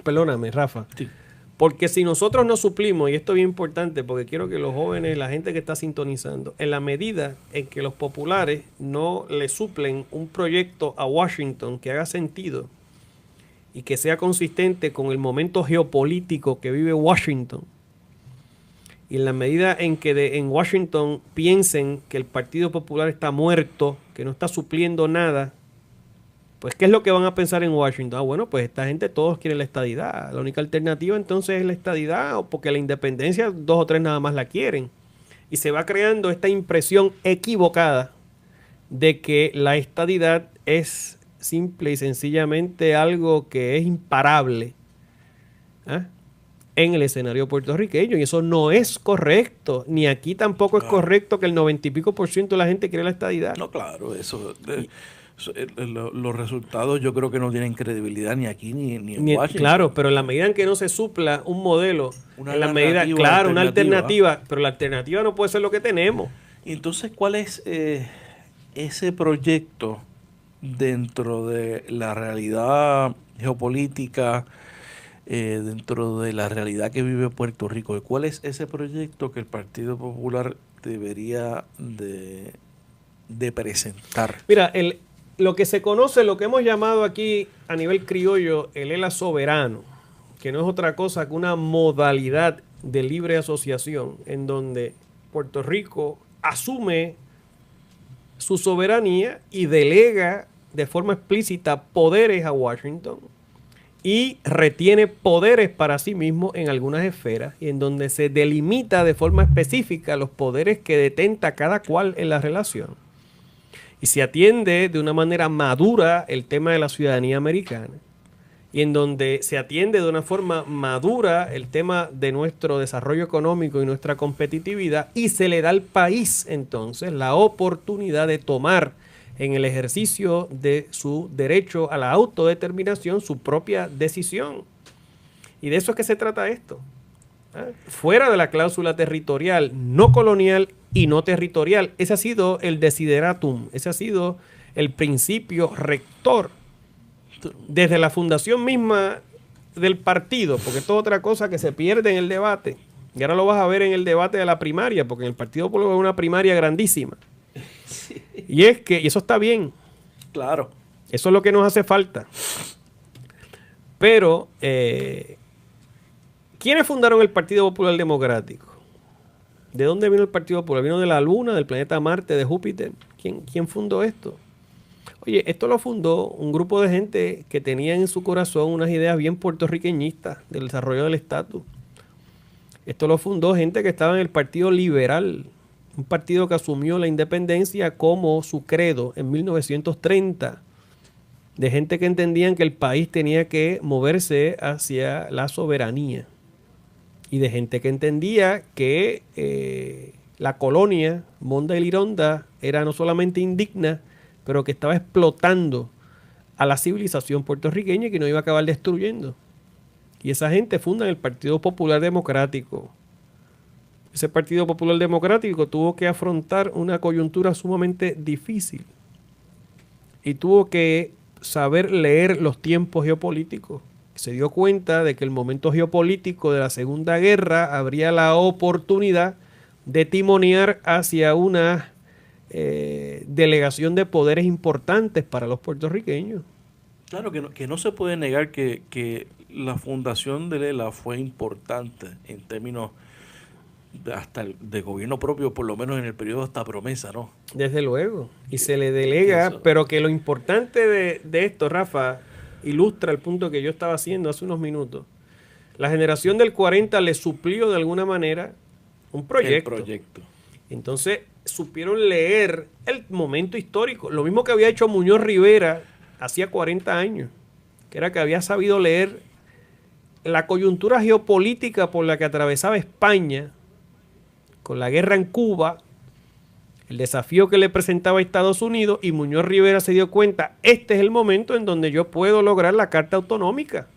Perdóname, Rafa. Sí. Porque si nosotros nos suplimos, y esto es bien importante, porque quiero que los jóvenes, la gente que está sintonizando, en la medida en que los populares no le suplen un proyecto a Washington que haga sentido y que sea consistente con el momento geopolítico que vive Washington, y en la medida en que en Washington piensen que el Partido Popular está muerto, que no está supliendo nada, pues ¿qué es lo que van a pensar en Washington? Ah, bueno, pues esta gente todos quieren la estadidad. La única alternativa entonces es la estadidad, porque la independencia 2 o 3 nada más la quieren. Y se va creando esta impresión equivocada de que la estadidad es simple y sencillamente algo que es imparable en el escenario puertorriqueño. Y eso no es correcto. Ni aquí tampoco es correcto que el 90 y pico % de la gente quiere la estadidad. No, claro, eso... los resultados yo creo que no tienen credibilidad ni aquí ni en Washington. Claro, pero en la medida en que no se supla un modelo, en la medida, claro, una alternativa, pero la alternativa no puede ser lo que tenemos. Y entonces, ¿cuál es ese proyecto dentro de la realidad geopolítica, dentro de la realidad que vive Puerto Rico? ¿Cuál es ese proyecto que el Partido Popular debería de presentar? Mira, lo que se conoce, lo que hemos llamado aquí a nivel criollo, el ELA soberano, que no es otra cosa que una modalidad de libre asociación en donde Puerto Rico asume su soberanía y delega de forma explícita poderes a Washington y retiene poderes para sí mismo en algunas esferas, y en donde se delimita de forma específica los poderes que detenta cada cual en la relación. Y se atiende de una manera madura el tema de la ciudadanía americana, y en donde se atiende de una forma madura el tema de nuestro desarrollo económico y nuestra competitividad, y se le da al país entonces la oportunidad de tomar en el ejercicio de su derecho a la autodeterminación su propia decisión. Y de eso es que se trata esto. Fuera de la cláusula territorial, no colonial y no territorial. Ese ha sido el desideratum, ese ha sido el principio rector desde la fundación misma del partido, porque esto es otra cosa que se pierde en el debate. Y ahora lo vas a ver en el debate de la primaria, porque en el Partido Popular es una primaria grandísima. Sí. Y es que, y eso está bien. Claro. Eso es lo que nos hace falta. Pero, ¿quiénes fundaron el Partido Popular Democrático? ¿De dónde vino el Partido Popular? ¿Vino de la Luna, del planeta Marte, de Júpiter? ¿Quién fundó esto? Oye, esto lo fundó un grupo de gente que tenía en su corazón unas ideas bien puertorriqueñistas del desarrollo del estatus. Esto lo fundó gente que estaba en el Partido Liberal, un partido que asumió la independencia como su credo en 1930, de gente que entendían que el país tenía que moverse hacia la soberanía, y de gente que entendía que la colonia Monda y Lironda era no solamente indigna, pero que estaba explotando a la civilización puertorriqueña y que no iba a acabar destruyendo. Y esa gente funda el Partido Popular Democrático. Ese Partido Popular Democrático tuvo que afrontar una coyuntura sumamente difícil y tuvo que saber leer los tiempos geopolíticos. Se dio cuenta de que el momento geopolítico de la Segunda Guerra habría la oportunidad de timonear hacia una delegación de poderes importantes para los puertorriqueños. Claro, que no se puede negar que la fundación de Lela fue importante en términos de gobierno propio, por lo menos en el periodo hasta promesa, ¿no? Desde luego. Y se le delega, pero que lo importante de esto, Rafa, ilustra el punto que yo estaba haciendo hace unos minutos. La generación del 40 le suplió de alguna manera un proyecto. El proyecto. Entonces supieron leer el momento histórico. Lo mismo que había hecho Muñoz Rivera hacía 40 años, que era que había sabido leer la coyuntura geopolítica por la que atravesaba España, con la guerra en Cuba, el desafío que le presentaba a Estados Unidos, y Muñoz Rivera se dio cuenta, este es el momento en donde yo puedo lograr la Carta Autonómica,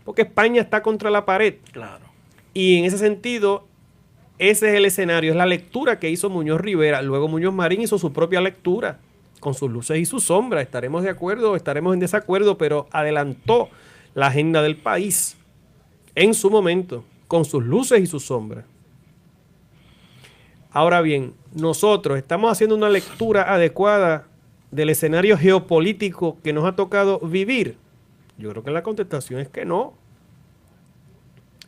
porque España está contra la pared. Claro. Y en ese sentido, ese es el escenario, es la lectura que hizo Muñoz Rivera. Luego Muñoz Marín hizo su propia lectura, con sus luces y sus sombras. Estaremos de acuerdo, estaremos en desacuerdo, pero adelantó la agenda del país en su momento, con sus luces y sus sombras. Ahora bien, nosotros estamos haciendo una lectura adecuada del escenario geopolítico que nos ha tocado vivir. Yo creo que la contestación es que no.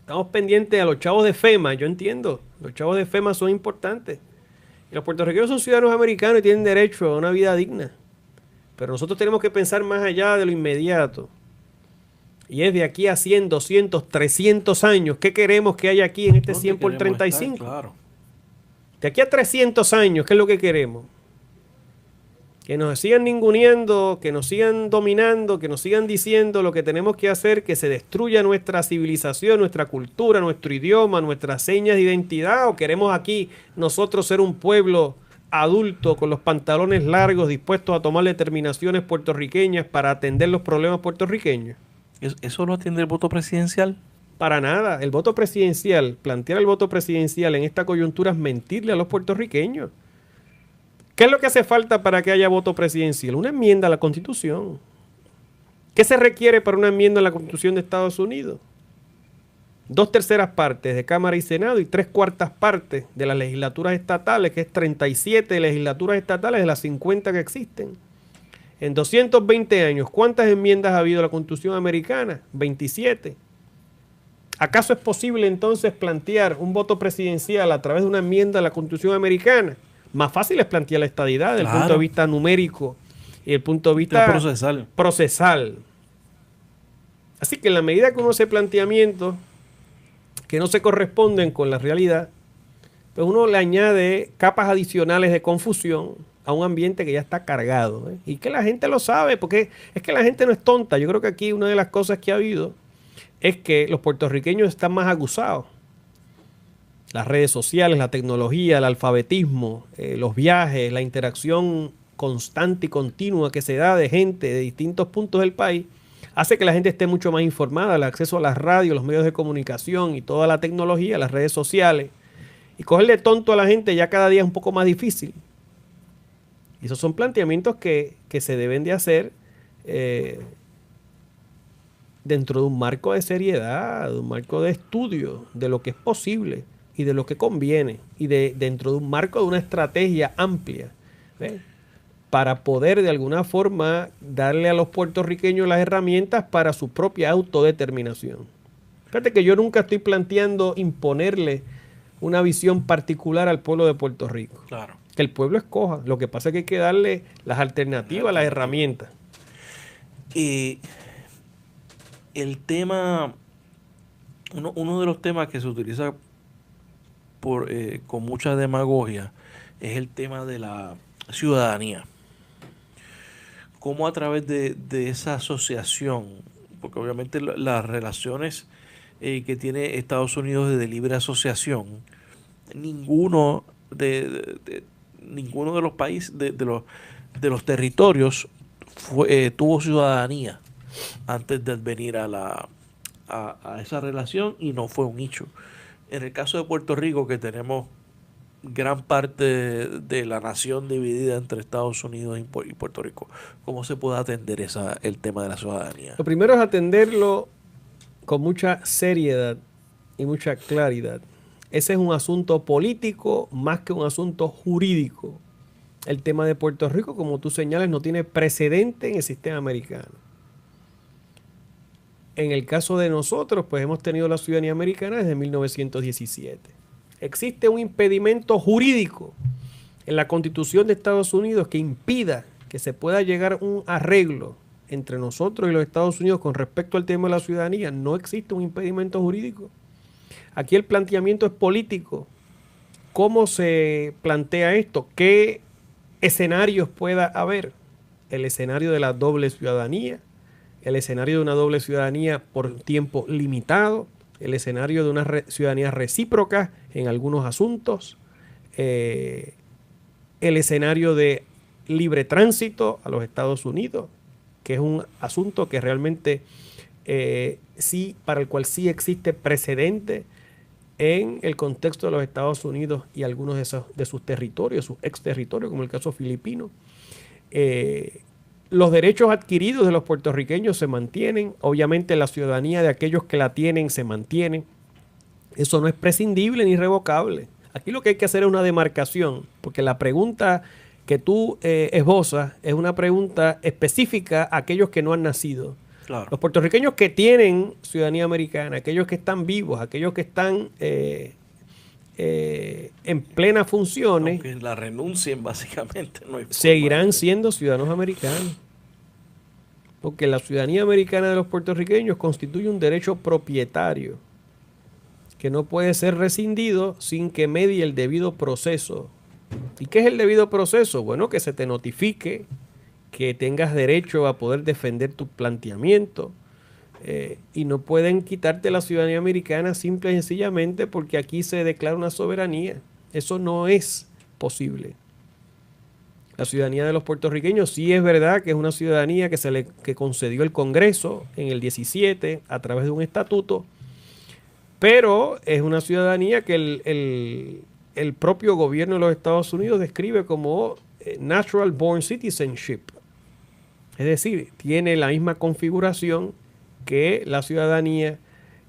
Estamos pendientes a los chavos de FEMA, yo entiendo. Los chavos de FEMA son importantes. Y los puertorriqueños son ciudadanos americanos y tienen derecho a una vida digna. Pero nosotros tenemos que pensar más allá de lo inmediato. Y es de aquí a 100, 200, 300 años. ¿Qué queremos que haya aquí en este 100 por 35? Estar, claro. De aquí a 300 años, ¿qué es lo que queremos? Que nos sigan ninguneando, que nos sigan dominando, que nos sigan diciendo lo que tenemos que hacer, que se destruya nuestra civilización, nuestra cultura, nuestro idioma, nuestras señas de identidad, o queremos aquí nosotros ser un pueblo adulto con los pantalones largos dispuestos a tomar determinaciones puertorriqueñas para atender los problemas puertorriqueños. ¿Eso lo atiende el voto presidencial? Para nada. El voto presidencial, plantear el voto presidencial en esta coyuntura es mentirle a los puertorriqueños. ¿Qué es lo que hace falta para que haya voto presidencial? Una enmienda a la Constitución. ¿Qué se requiere para una enmienda a la Constitución de Estados Unidos? 2/3 partes de Cámara y Senado y 3/4 partes de las legislaturas estatales, que es 37 legislaturas estatales de las 50 que existen. En 220 años, ¿cuántas enmiendas ha habido a la Constitución americana? 27. ¿Acaso es posible entonces plantear un voto presidencial a través de una enmienda a la Constitución americana? Más fácil es plantear la estadidad desde el punto de vista numérico y el punto de vista procesal. Así que en la medida que uno hace planteamientos que no se corresponden con la realidad, pues uno le añade capas adicionales de confusión a un ambiente que ya está cargado, ¿eh? Y que la gente lo sabe, porque es que la gente no es tonta. Yo creo que aquí una de las cosas que ha habido es que los puertorriqueños están más aguzados. Las redes sociales, la tecnología, el alfabetismo, los viajes, la interacción constante y continua que se da de gente de distintos puntos del país, hace que la gente esté mucho más informada. El acceso a las radios, los medios de comunicación y toda la tecnología, las redes sociales. Y cogerle tonto a la gente ya cada día es un poco más difícil. Y esos son planteamientos que se deben de hacer dentro de un marco de seriedad, de un marco de estudio, de lo que es posible y de lo que conviene, y dentro de un marco de una estrategia amplia, ¿ves? Para poder de alguna forma darle a los puertorriqueños las herramientas para su propia autodeterminación. Fíjate que yo nunca estoy planteando imponerle una visión particular al pueblo de Puerto Rico. Claro. Que el pueblo escoja. Lo que pasa es que hay que darle las alternativas, las herramientas. El tema, uno de los temas que se utiliza con mucha demagogia es el tema de la ciudadanía. Cómo a través de esa asociación, porque obviamente las relaciones que tiene Estados Unidos de libre asociación, ninguno de los países, de los territorios tuvo ciudadanía antes de advenir a esa relación, y no fue un hecho. En el caso de Puerto Rico, que tenemos gran parte de la nación dividida entre Estados Unidos y Puerto Rico, ¿cómo se puede atender el tema de la ciudadanía? Lo primero es atenderlo con mucha seriedad y mucha claridad. Ese es un asunto político más que un asunto jurídico. El tema de Puerto Rico, como tú señalas, no tiene precedente en el sistema americano. En el caso de nosotros, pues hemos tenido la ciudadanía americana desde 1917. Existe un impedimento jurídico en la Constitución de Estados Unidos que impida que se pueda llegar a un arreglo entre nosotros y los Estados Unidos con respecto al tema de la ciudadanía. No existe un impedimento jurídico. Aquí el planteamiento es político. ¿Cómo se plantea esto? ¿Qué escenarios pueda haber? El escenario de la doble ciudadanía, el escenario de una doble ciudadanía por tiempo limitado, el escenario de una ciudadanía recíproca en algunos asuntos, el escenario de libre tránsito a los Estados Unidos, que es un asunto que realmente sí, para el cual sí existe precedente en el contexto de los Estados Unidos y algunos de sus territorios, sus ex territorios, como el caso filipino. Los derechos adquiridos de los puertorriqueños se mantienen. Obviamente la ciudadanía de aquellos que la tienen se mantiene. Eso no es prescindible ni revocable. Aquí lo que hay que hacer es una demarcación, porque la pregunta que tú esbozas es una pregunta específica a aquellos que no han nacido. Claro. Los puertorriqueños que tienen ciudadanía americana, aquellos que están vivos, aquellos que están en plenas funciones, aunque la renuncien básicamente, no hay seguirán siendo ciudadanos americanos. Porque la ciudadanía americana de los puertorriqueños constituye un derecho propietario que no puede ser rescindido sin que medie el debido proceso. ¿Y qué es el debido proceso? Bueno, que se te notifique, que tengas derecho a poder defender tu planteamiento, y no pueden quitarte la ciudadanía americana simple y sencillamente porque aquí se declara una soberanía. Eso no es posible. La ciudadanía de los puertorriqueños sí es verdad que es una ciudadanía que concedió el Congreso en el 17 a través de un estatuto, pero es una ciudadanía que el propio gobierno de los Estados Unidos describe como natural born citizenship. Es decir, tiene la misma configuración que la ciudadanía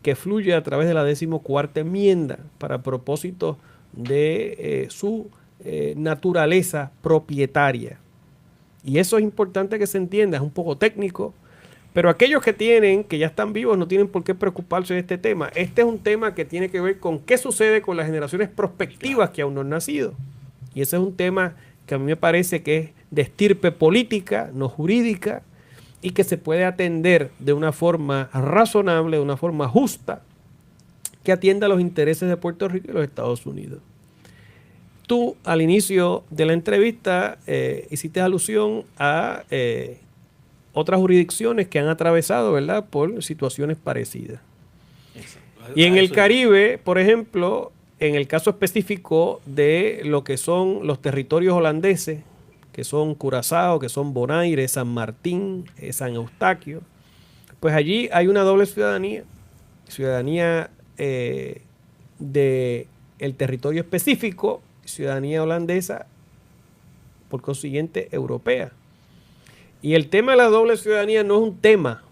que fluye a través de la 14ª enmienda para propósitos de su naturaleza propietaria. Y eso es importante que se entienda, es un poco técnico, pero aquellos que ya están vivos, no tienen por qué preocuparse de este tema. Este es un tema que tiene que ver con qué sucede con las generaciones prospectivas que aún no han nacido. Y ese es un tema que a mí me parece que es de estirpe política, no jurídica, y que se puede atender de una forma razonable, de una forma justa, que atienda los intereses de Puerto Rico y los Estados Unidos. Tú, al inicio de la entrevista, hiciste alusión a otras jurisdicciones que han atravesado, ¿verdad?, por situaciones parecidas. Exacto. Y en el Caribe, por ejemplo, en el caso específico de lo que son los territorios holandeses, que son Curazao, que son Bonaire, San Martín, San Eustaquio, pues allí hay una doble ciudadanía, ciudadanía del territorio específico, ciudadanía holandesa, por consiguiente europea. Y el tema de la doble ciudadanía no es un tema,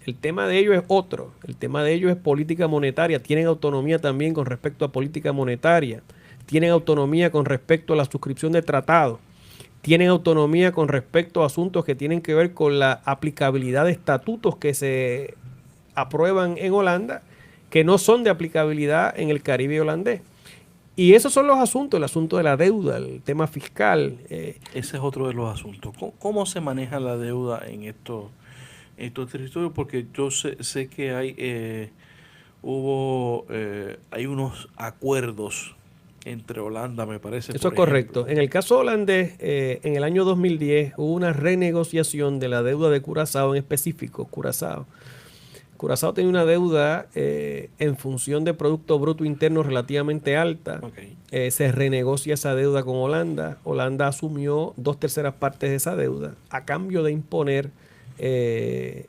el tema de ellos es otro, el tema de ellos es política monetaria, tienen autonomía también con respecto a política monetaria, tienen autonomía con respecto a la suscripción de tratados, tienen autonomía con respecto a asuntos que tienen que ver con la aplicabilidad de estatutos que se aprueban en Holanda, que no son de aplicabilidad en el Caribe holandés. Y esos son los asuntos, el asunto de la deuda, el tema fiscal. Ese es otro de los asuntos. ¿Cómo se maneja la deuda en estos territorios? Porque yo sé que hay unos acuerdos entre Holanda, me parece. Eso es correcto. En el caso holandés, en el año 2010 hubo una renegociación de la deuda de Curazao en específico. Curazao tenía una deuda en función de Producto Bruto Interno relativamente alta. Okay. Se renegocia esa deuda con Holanda. Holanda asumió 2/3 partes de esa deuda a cambio de imponer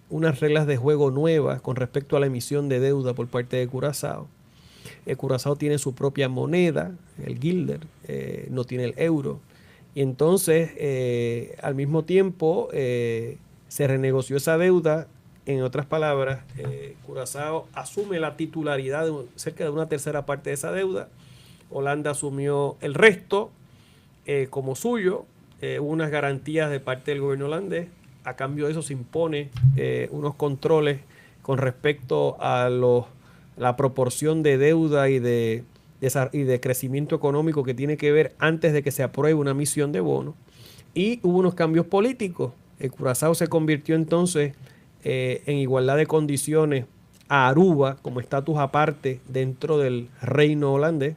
unas reglas de juego nuevas con respecto a la emisión de deuda por parte de Curazao. Curazao tiene su propia moneda, el guilder, no tiene el euro. Y entonces, al mismo tiempo, se renegoció esa deuda. En otras palabras, Curazao asume la titularidad de cerca de 1/3 parte de esa deuda. Holanda asumió el resto como suyo. Hubo unas garantías de parte del gobierno holandés. A cambio de eso se impone unos controles con respecto a la proporción de deuda y de crecimiento económico que tiene que ver antes de que se apruebe una emisión de bonos. Y hubo unos cambios políticos. El Curazao se convirtió entonces en igualdad de condiciones a Aruba como estatus aparte dentro del reino holandés.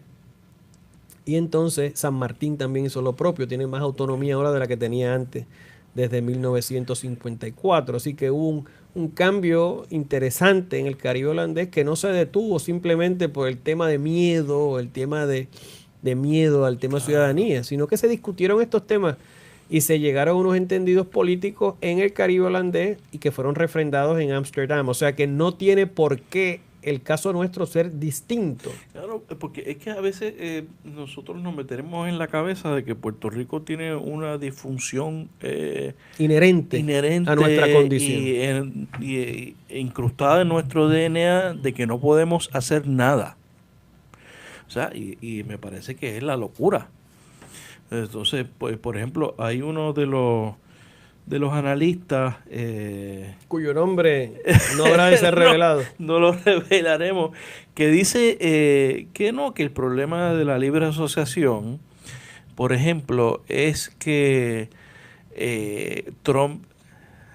Y entonces San Martín también hizo lo propio, tiene más autonomía ahora de la que tenía antes, desde 1954. Así que hubo un cambio interesante en el Caribe holandés que no se detuvo simplemente por el tema de miedo, el tema de miedo al tema de ciudadanía, sino que se discutieron estos temas y se llegaron a unos entendidos políticos en el Caribe holandés y que fueron refrendados en Ámsterdam. O sea que no tiene por qué el caso nuestro ser distinto. Claro, porque es que a veces nosotros nos meteremos en la cabeza de que Puerto Rico tiene una disfunción inherente a nuestra condición y incrustada en nuestro DNA de que no podemos hacer nada. O sea, y me parece que es la locura. Entonces, pues, por ejemplo, hay uno de los analistas cuyo nombre no habrá de ser revelado. No lo revelaremos, que dice que el problema de la libre asociación, por ejemplo, es que Trump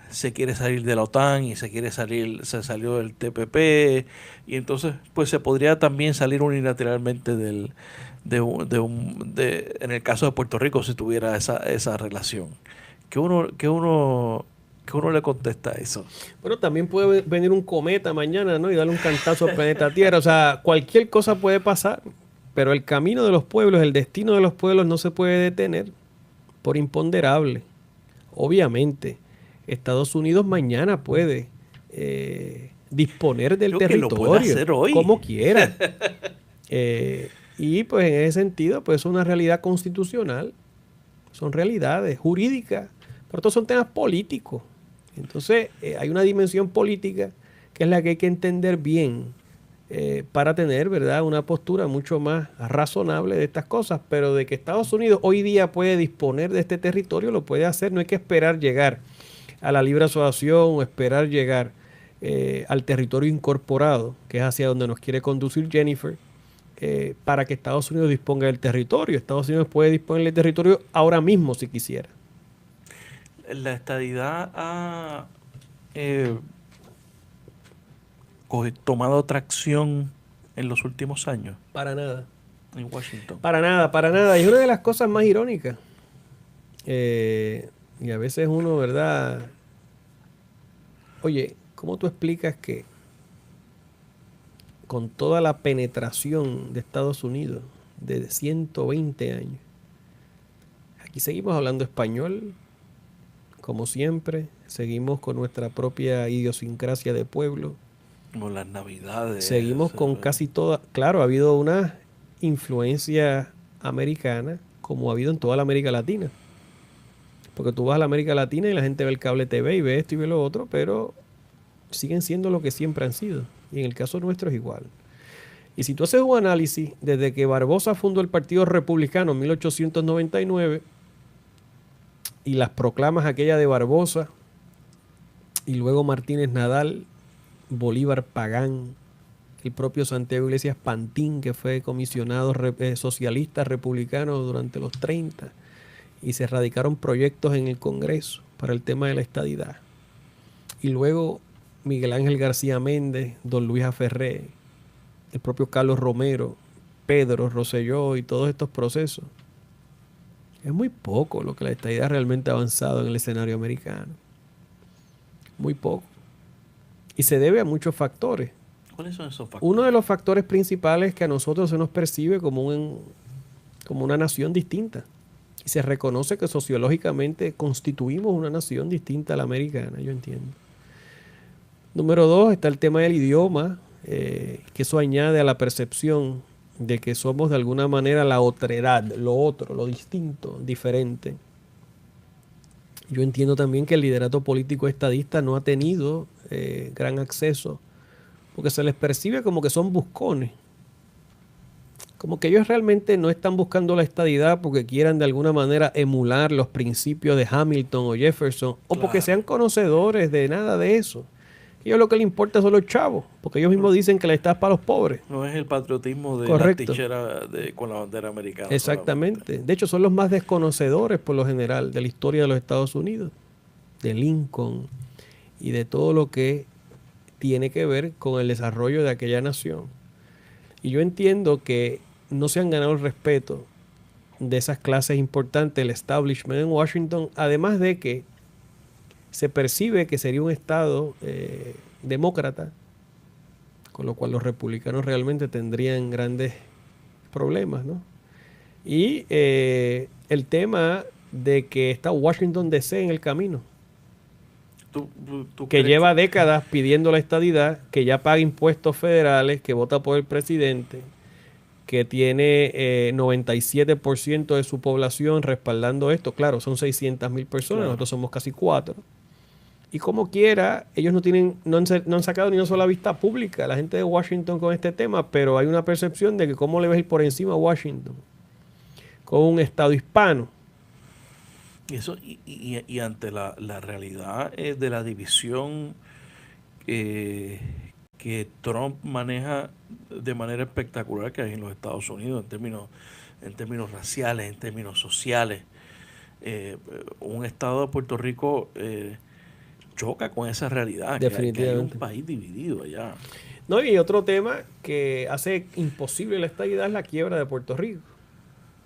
se quiere salir de la OTAN y se salió del TPP, y entonces pues se podría también salir unilateralmente en el caso de Puerto Rico si tuviera esa relación. ¿Qué uno le contesta a eso? Bueno, también puede venir un cometa mañana, ¿no? Y darle un cantazo al planeta Tierra. O sea, cualquier cosa puede pasar, pero el camino de los pueblos, el destino de los pueblos no se puede detener por imponderable. Obviamente, Estados Unidos mañana puede disponer del territorio que lo puede hacer hoy, como quiera. Y pues en ese sentido, pues es una realidad constitucional. Son realidades jurídicas, pero estos son temas políticos. Entonces, hay una dimensión política que es la que hay que entender bien para tener, ¿verdad?, una postura mucho más razonable de estas cosas. Pero de que Estados Unidos hoy día puede disponer de este territorio, lo puede hacer. No hay que esperar llegar a la libre asociación o esperar llegar al territorio incorporado, que es hacia donde nos quiere conducir Jennifer, para que Estados Unidos disponga del territorio. Estados Unidos puede disponer del territorio ahora mismo si quisiera. La estadidad ha tomado tracción en los últimos años. Para nada. En Washington. Para nada. Y es una de las cosas más irónicas. Y a veces uno, ¿verdad? Oye, ¿cómo tú explicas que con toda la penetración de Estados Unidos de 120 años, aquí seguimos hablando español, como siempre, seguimos con nuestra propia idiosincrasia de pueblo? Como las navidades. Seguimos con casi toda... Claro, ha habido una influencia americana como ha habido en toda la América Latina. Porque tú vas a la América Latina y la gente ve el cable TV y ve esto y ve lo otro, pero siguen siendo lo que siempre han sido. Y en el caso nuestro es igual. Y si tú haces un análisis, desde que Barbosa fundó el Partido Republicano en 1899 y las proclamas aquella de Barbosa y luego Martínez Nadal, Bolívar Pagán, el propio Santiago Iglesias Pantín, que fue comisionado socialista republicano durante los 30, y se radicaron proyectos en el Congreso para el tema de la estadidad. Y luego Miguel Ángel García Méndez, don Luis Aferré, el propio Carlos Romero, Pedro Rosselló y todos estos procesos. Es muy poco lo que la estadidad realmente ha avanzado en el escenario americano. Muy poco. Y se debe a muchos factores. ¿Cuáles son esos factores? Uno de los factores principales es que a nosotros se nos percibe como una nación distinta. Y se reconoce que sociológicamente constituimos una nación distinta a la americana, yo entiendo. Número 2, está el tema del idioma, que eso añade a la percepción de que somos de alguna manera la otredad, lo otro, lo distinto, diferente. Yo entiendo también que el liderato político estadista no ha tenido gran acceso, porque se les percibe como que son buscones. Como que ellos realmente no están buscando la estadidad porque quieran de alguna manera emular los principios de Hamilton o Jefferson, o porque sean conocedores de nada de eso. ellos lo que les importa son los chavos, porque ellos mismos dicen que el Estado es para los pobres. No es el patriotismo de Correcto. la trinchera con la bandera americana. Exactamente. Solamente. De hecho, son los más desconocedores, por lo general, de la historia de los Estados Unidos, de Lincoln y de todo lo que tiene que ver con el desarrollo de aquella nación. Y yo entiendo que no se han ganado el respeto de esas clases importantes, el establishment en Washington, además de que se percibe que sería un estado demócrata, con lo cual los republicanos realmente tendrían grandes problemas, ¿no? Y el tema de que está Washington DC en el camino, ¿Tú que crees lleva décadas pidiendo la estadidad, que ya paga impuestos federales, que vota por el presidente, que tiene 97% de su población respaldando esto. Claro, son 600,000 personas, Claro. nosotros somos casi 4. Y como quiera, ellos no han sacado ni una sola vista pública la gente de Washington con este tema, pero hay una percepción de que cómo le ves ir por encima a Washington con un estado hispano. Y ante la realidad de la división que Trump maneja de manera espectacular que hay en los Estados Unidos en términos raciales, en términos sociales, un estado de Puerto Rico choca con esa realidad, que hay un país dividido allá. No, y otro tema que hace imposible la estadidad es la quiebra de Puerto Rico.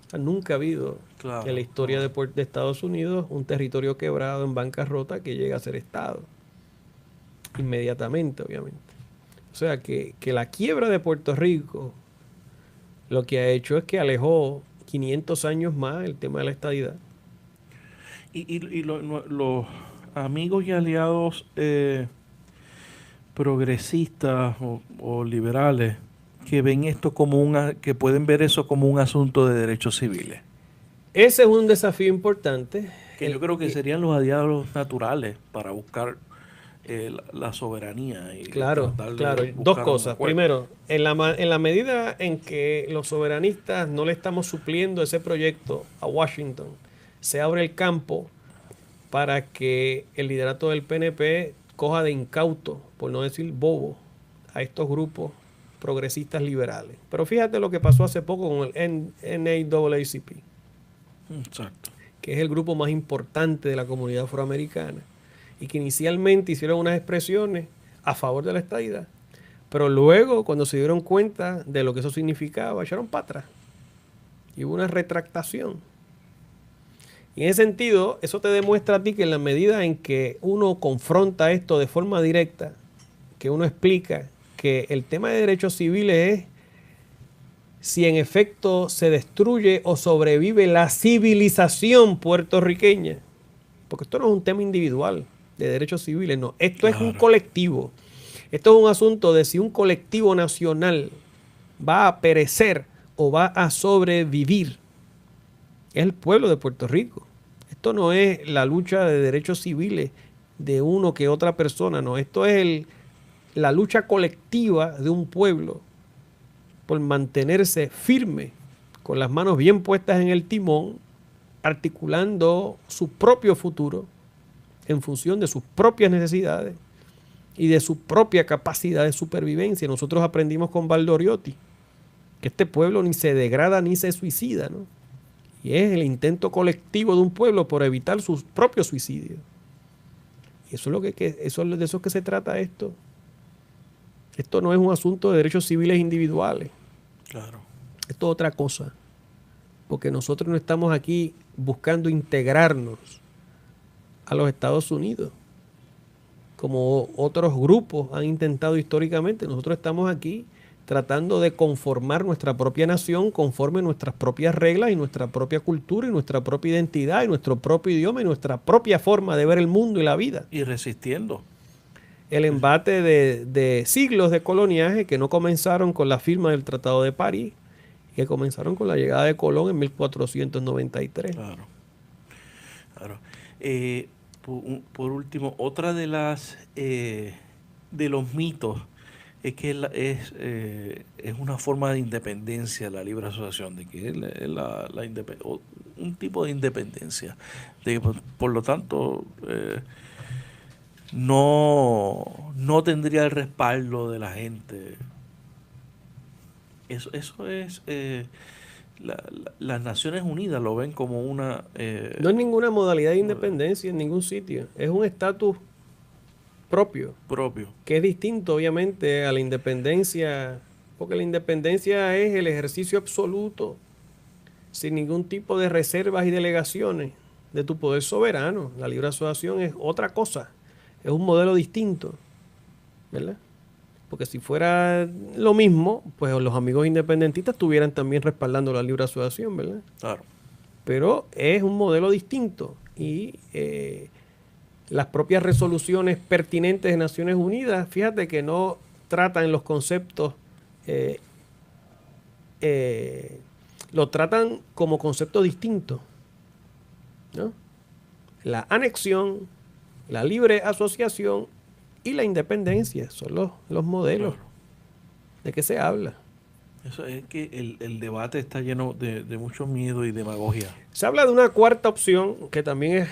O sea, nunca ha habido en la historia de Estados Unidos un territorio quebrado en bancarrota que llegue a ser estado. Inmediatamente, obviamente. O sea, que la quiebra de Puerto Rico lo que ha hecho es que alejó 500 años más el tema de la estadidad. Y los amigos y aliados progresistas o liberales que ven esto que pueden ver eso como un asunto de derechos civiles. Ese es un desafío importante. Que yo creo que serían los aliados naturales para buscar la soberanía. Y claro. Dos cosas. Primero, en la medida en que los soberanistas no le estamos supliendo ese proyecto a Washington, se abre el campo para que el liderato del PNP coja de incauto, por no decir bobo, a estos grupos progresistas liberales. Pero fíjate lo que pasó hace poco con el NAACP. Exacto. Que es el grupo más importante de la comunidad afroamericana y que inicialmente hicieron unas expresiones a favor de la estadidad, pero luego cuando se dieron cuenta de lo que eso significaba, echaron para atrás y hubo una retractación. Y en ese sentido, eso te demuestra a ti que en la medida en que uno confronta esto de forma directa, que uno explica que el tema de derechos civiles es si en efecto se destruye o sobrevive la civilización puertorriqueña. Porque esto no es un tema individual de derechos civiles, no. Esto es un colectivo. Esto es un asunto de si un colectivo nacional va a perecer o va a sobrevivir. Es el pueblo de Puerto Rico. Esto no es la lucha de derechos civiles de uno que otra persona, no. Esto es la lucha colectiva de un pueblo por mantenerse firme, con las manos bien puestas en el timón, articulando su propio futuro en función de sus propias necesidades y de su propia capacidad de supervivencia. Nosotros aprendimos con Valdoriotti que este pueblo ni se degrada ni se suicida, ¿no? Y es el intento colectivo de un pueblo por evitar sus propios suicidios. Y eso es de eso que se trata esto. Esto no es un asunto de derechos civiles individuales. Claro. Esto es otra cosa. Porque nosotros no estamos aquí buscando integrarnos a los Estados Unidos, como otros grupos han intentado históricamente. Nosotros estamos aquí tratando de conformar nuestra propia nación conforme a nuestras propias reglas y nuestra propia cultura y nuestra propia identidad y nuestro propio idioma y nuestra propia forma de ver el mundo y la vida. Y resistiendo. El embate de siglos de coloniaje que no comenzaron con la firma del Tratado de París, que comenzaron con la llegada de Colón en 1493. Claro. Por último, otra de los mitos es que es una forma de independencia la libre asociación, de que es un tipo de independencia, de que por lo tanto no tendría el respaldo de la gente. Eso es, las Naciones Unidas lo ven como una... No es ninguna modalidad de independencia en ningún sitio. Es un estatus propio, que es distinto obviamente a la independencia, porque la independencia es el ejercicio absoluto, sin ningún tipo de reservas y delegaciones de tu poder soberano. La libre asociación es otra cosa, es un modelo distinto, ¿verdad? Porque si fuera lo mismo, pues los amigos independentistas estuvieran también respaldando la libre asociación, ¿verdad? Claro. Pero es un modelo distinto y las propias resoluciones pertinentes de Naciones Unidas, fíjate que no tratan los conceptos, lo tratan como conceptos distintos, ¿no? La anexión, la libre asociación y la independencia son los modelos. Claro. ¿De qué se habla? Eso es que el debate está lleno de mucho miedo y demagogia. Se habla de una cuarta opción que también es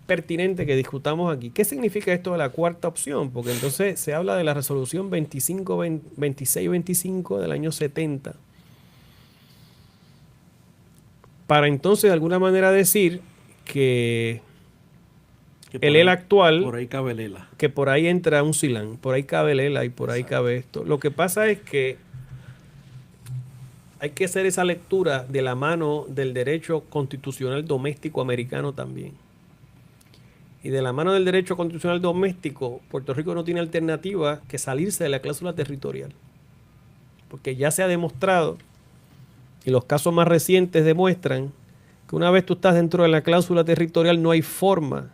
pertinente que discutamos aquí. ¿Qué significa esto de la cuarta opción? Porque entonces se habla de la resolución 2625 del año 70. Para entonces de alguna manera decir que el ELA actual, por ahí cabe el ELA, que por ahí entra un CILAN, por ahí cabe el ELA y por ahí cabe esto. Lo que pasa es que hay que hacer esa lectura de la mano del derecho constitucional doméstico americano también. Y de la mano del derecho constitucional doméstico, Puerto Rico no tiene alternativa que salirse de la cláusula territorial. Porque ya se ha demostrado, y los casos más recientes demuestran, que una vez tú estás dentro de la cláusula territorial no hay forma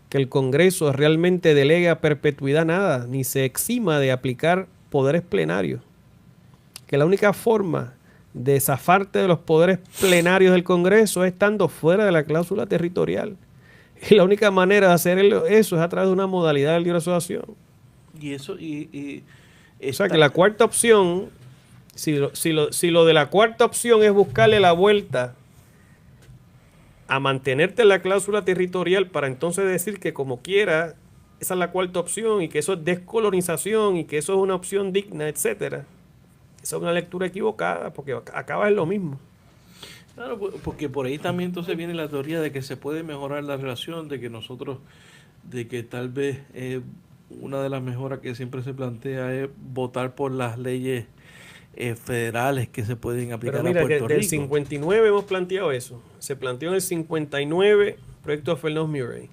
que el Congreso realmente delegue a perpetuidad nada, ni se exima de aplicar poderes plenarios. Que la única forma de zafarte de los poderes plenarios del Congreso es estando fuera de la cláusula territorial. Y la única manera de hacer eso es a través de una modalidad de libre asociación. Y eso, o sea que la cuarta opción, si lo de la cuarta opción es buscarle la vuelta a mantenerte en la cláusula territorial para entonces decir que como quiera, esa es la cuarta opción y que eso es descolonización y que eso es una opción digna, etcétera. Esa es una lectura equivocada porque acaba en lo mismo. Claro, porque por ahí también entonces viene la teoría de que se puede mejorar la relación, de que tal vez una de las mejoras que siempre se plantea es votar por las leyes federales que se pueden aplicar. Pero mira, a Puerto que Rico. Del 59 hemos planteado eso. Se planteó en el 59, proyecto de Fernández Murray.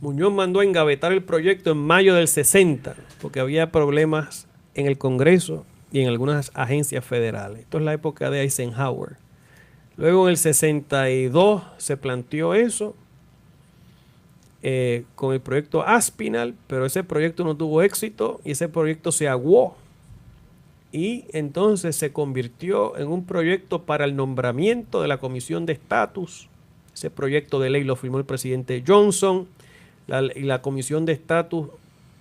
Muñoz mandó a engavetar el proyecto en mayo del 60, porque había problemas en el Congreso y en algunas agencias federales. Esto es la época de Eisenhower. Luego en el 62 se planteó eso con el proyecto Aspinall, pero ese proyecto no tuvo éxito y ese proyecto se aguó. Y entonces se convirtió en un proyecto para el nombramiento de la Comisión de Estatus. Ese proyecto de ley lo firmó el presidente Johnson y la Comisión de Estatus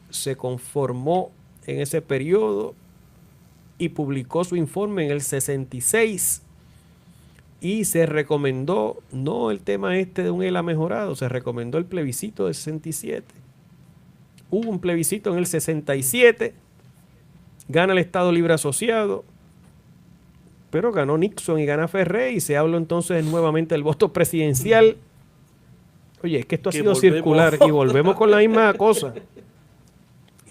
se conformó en ese periodo y publicó su informe en el 66 y se recomendó, no el tema de un ELA mejorado, se recomendó el plebiscito del 67. Hubo un plebiscito en el 67, gana el Estado Libre Asociado, pero ganó Nixon y gana Ferré y se habló entonces nuevamente del voto presidencial. Oye, es que esto ha sido circular y volvemos con la misma cosa.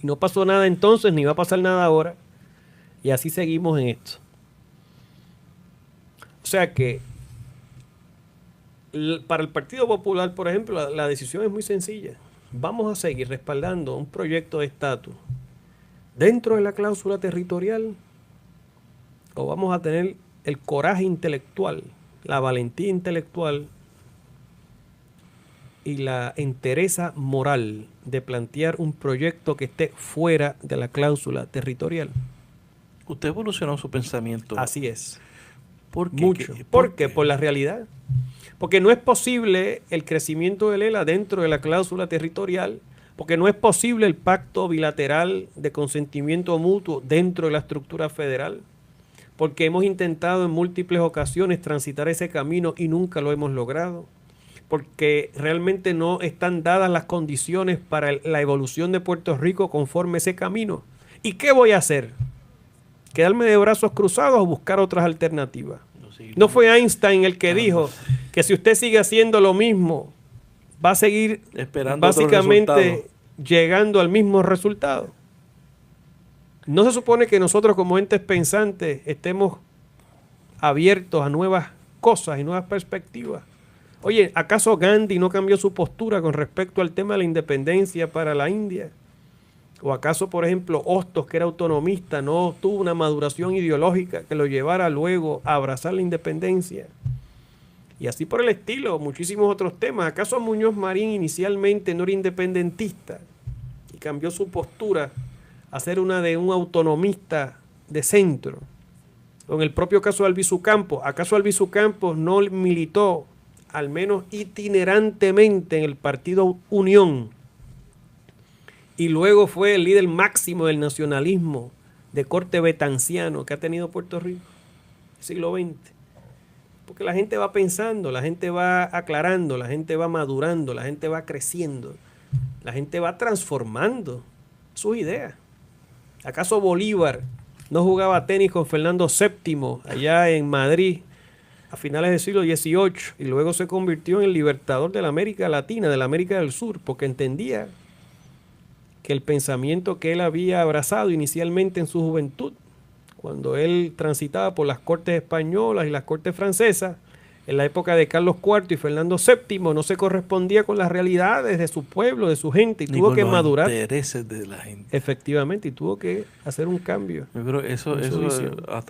Y no pasó nada entonces, ni va a pasar nada ahora. Y así seguimos en esto. O sea que para el Partido Popular, por ejemplo, la decisión es muy sencilla. Vamos a seguir respaldando un proyecto de estatus dentro de la cláusula territorial o vamos a tener el coraje intelectual, la valentía intelectual y la entereza moral de plantear un proyecto que esté fuera de la cláusula territorial. Usted evolucionó su pensamiento. Así es. ¿Por qué? Mucho. ¿Por qué? Por la realidad. Porque no es posible el crecimiento del ELA dentro de la cláusula territorial, porque no es posible el pacto bilateral de consentimiento mutuo dentro de la estructura federal, porque hemos intentado en múltiples ocasiones transitar ese camino y nunca lo hemos logrado, porque realmente no están dadas las condiciones para la evolución de Puerto Rico conforme ese camino. ¿Y qué voy a hacer? ¿Quedarme de brazos cruzados o buscar otras alternativas? No fue Einstein el que dijo que si usted sigue haciendo lo mismo, va a seguir esperando básicamente llegando al mismo resultado. No se supone que nosotros como entes pensantes estemos abiertos a nuevas cosas y nuevas perspectivas. Oye, ¿acaso Gandhi no cambió su postura con respecto al tema de la independencia para la India? ¿O acaso, por ejemplo, Hostos, que era autonomista, no tuvo una maduración ideológica que lo llevara luego a abrazar la independencia? Y así por el estilo, muchísimos otros temas. ¿Acaso Muñoz Marín inicialmente no era independentista y cambió su postura a ser una de un autonomista de centro? O en el propio caso de Albizu Campos, ¿acaso Albizu Campos no militó, al menos itinerantemente, en el partido Unión? Y luego fue el líder máximo del nacionalismo de corte betanciano que ha tenido Puerto Rico, siglo XX. Porque la gente va pensando, la gente va aclarando, la gente va madurando, la gente va creciendo, la gente va transformando sus ideas. ¿Acaso Bolívar no jugaba tenis con Fernando VII allá en Madrid a finales del siglo XVIII y luego se convirtió en el libertador de la América Latina, de la América del Sur, porque entendía que el pensamiento que él había abrazado inicialmente en su juventud, cuando él transitaba por las cortes españolas y las cortes francesas, en la época de Carlos IV y Fernando VII, no se correspondía con las realidades de su pueblo, de su gente, y tuvo que madurar. Los intereses de la gente. Efectivamente, y tuvo que hacer un cambio. Yo creo eso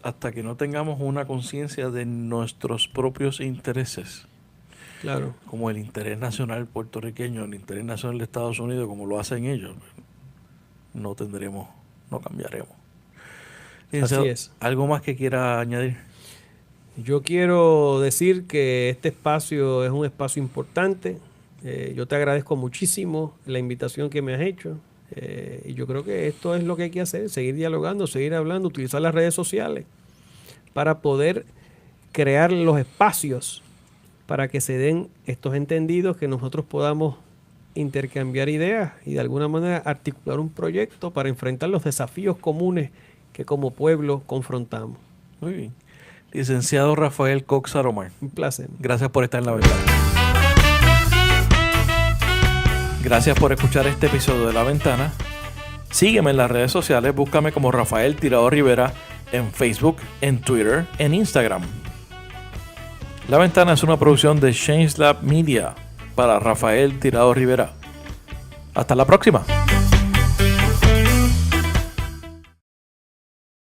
hasta que no tengamos una conciencia de nuestros propios intereses. Claro. Como el interés nacional puertorriqueño, el interés nacional de Estados Unidos, como lo hacen ellos, no cambiaremos. Así es. ¿Algo más que quiera añadir? Yo quiero decir que este espacio es un espacio importante. Yo te agradezco muchísimo la invitación que me has hecho. Y yo creo que esto es lo que hay que hacer, seguir dialogando, seguir hablando, utilizar las redes sociales para poder crear los espacios para que se den estos entendidos, que nosotros podamos intercambiar ideas y de alguna manera articular un proyecto para enfrentar los desafíos comunes que como pueblo confrontamos. Muy bien. Licenciado Rafael Cox Aromar. Un placer. Gracias por estar en La Ventana. Gracias por escuchar este episodio de La Ventana. Sígueme en las redes sociales, búscame como Rafael Tirado Rivera en Facebook, en Twitter, en Instagram. La Ventana es una producción de Change Lab Media para Rafael Tirado Rivera. Hasta la próxima.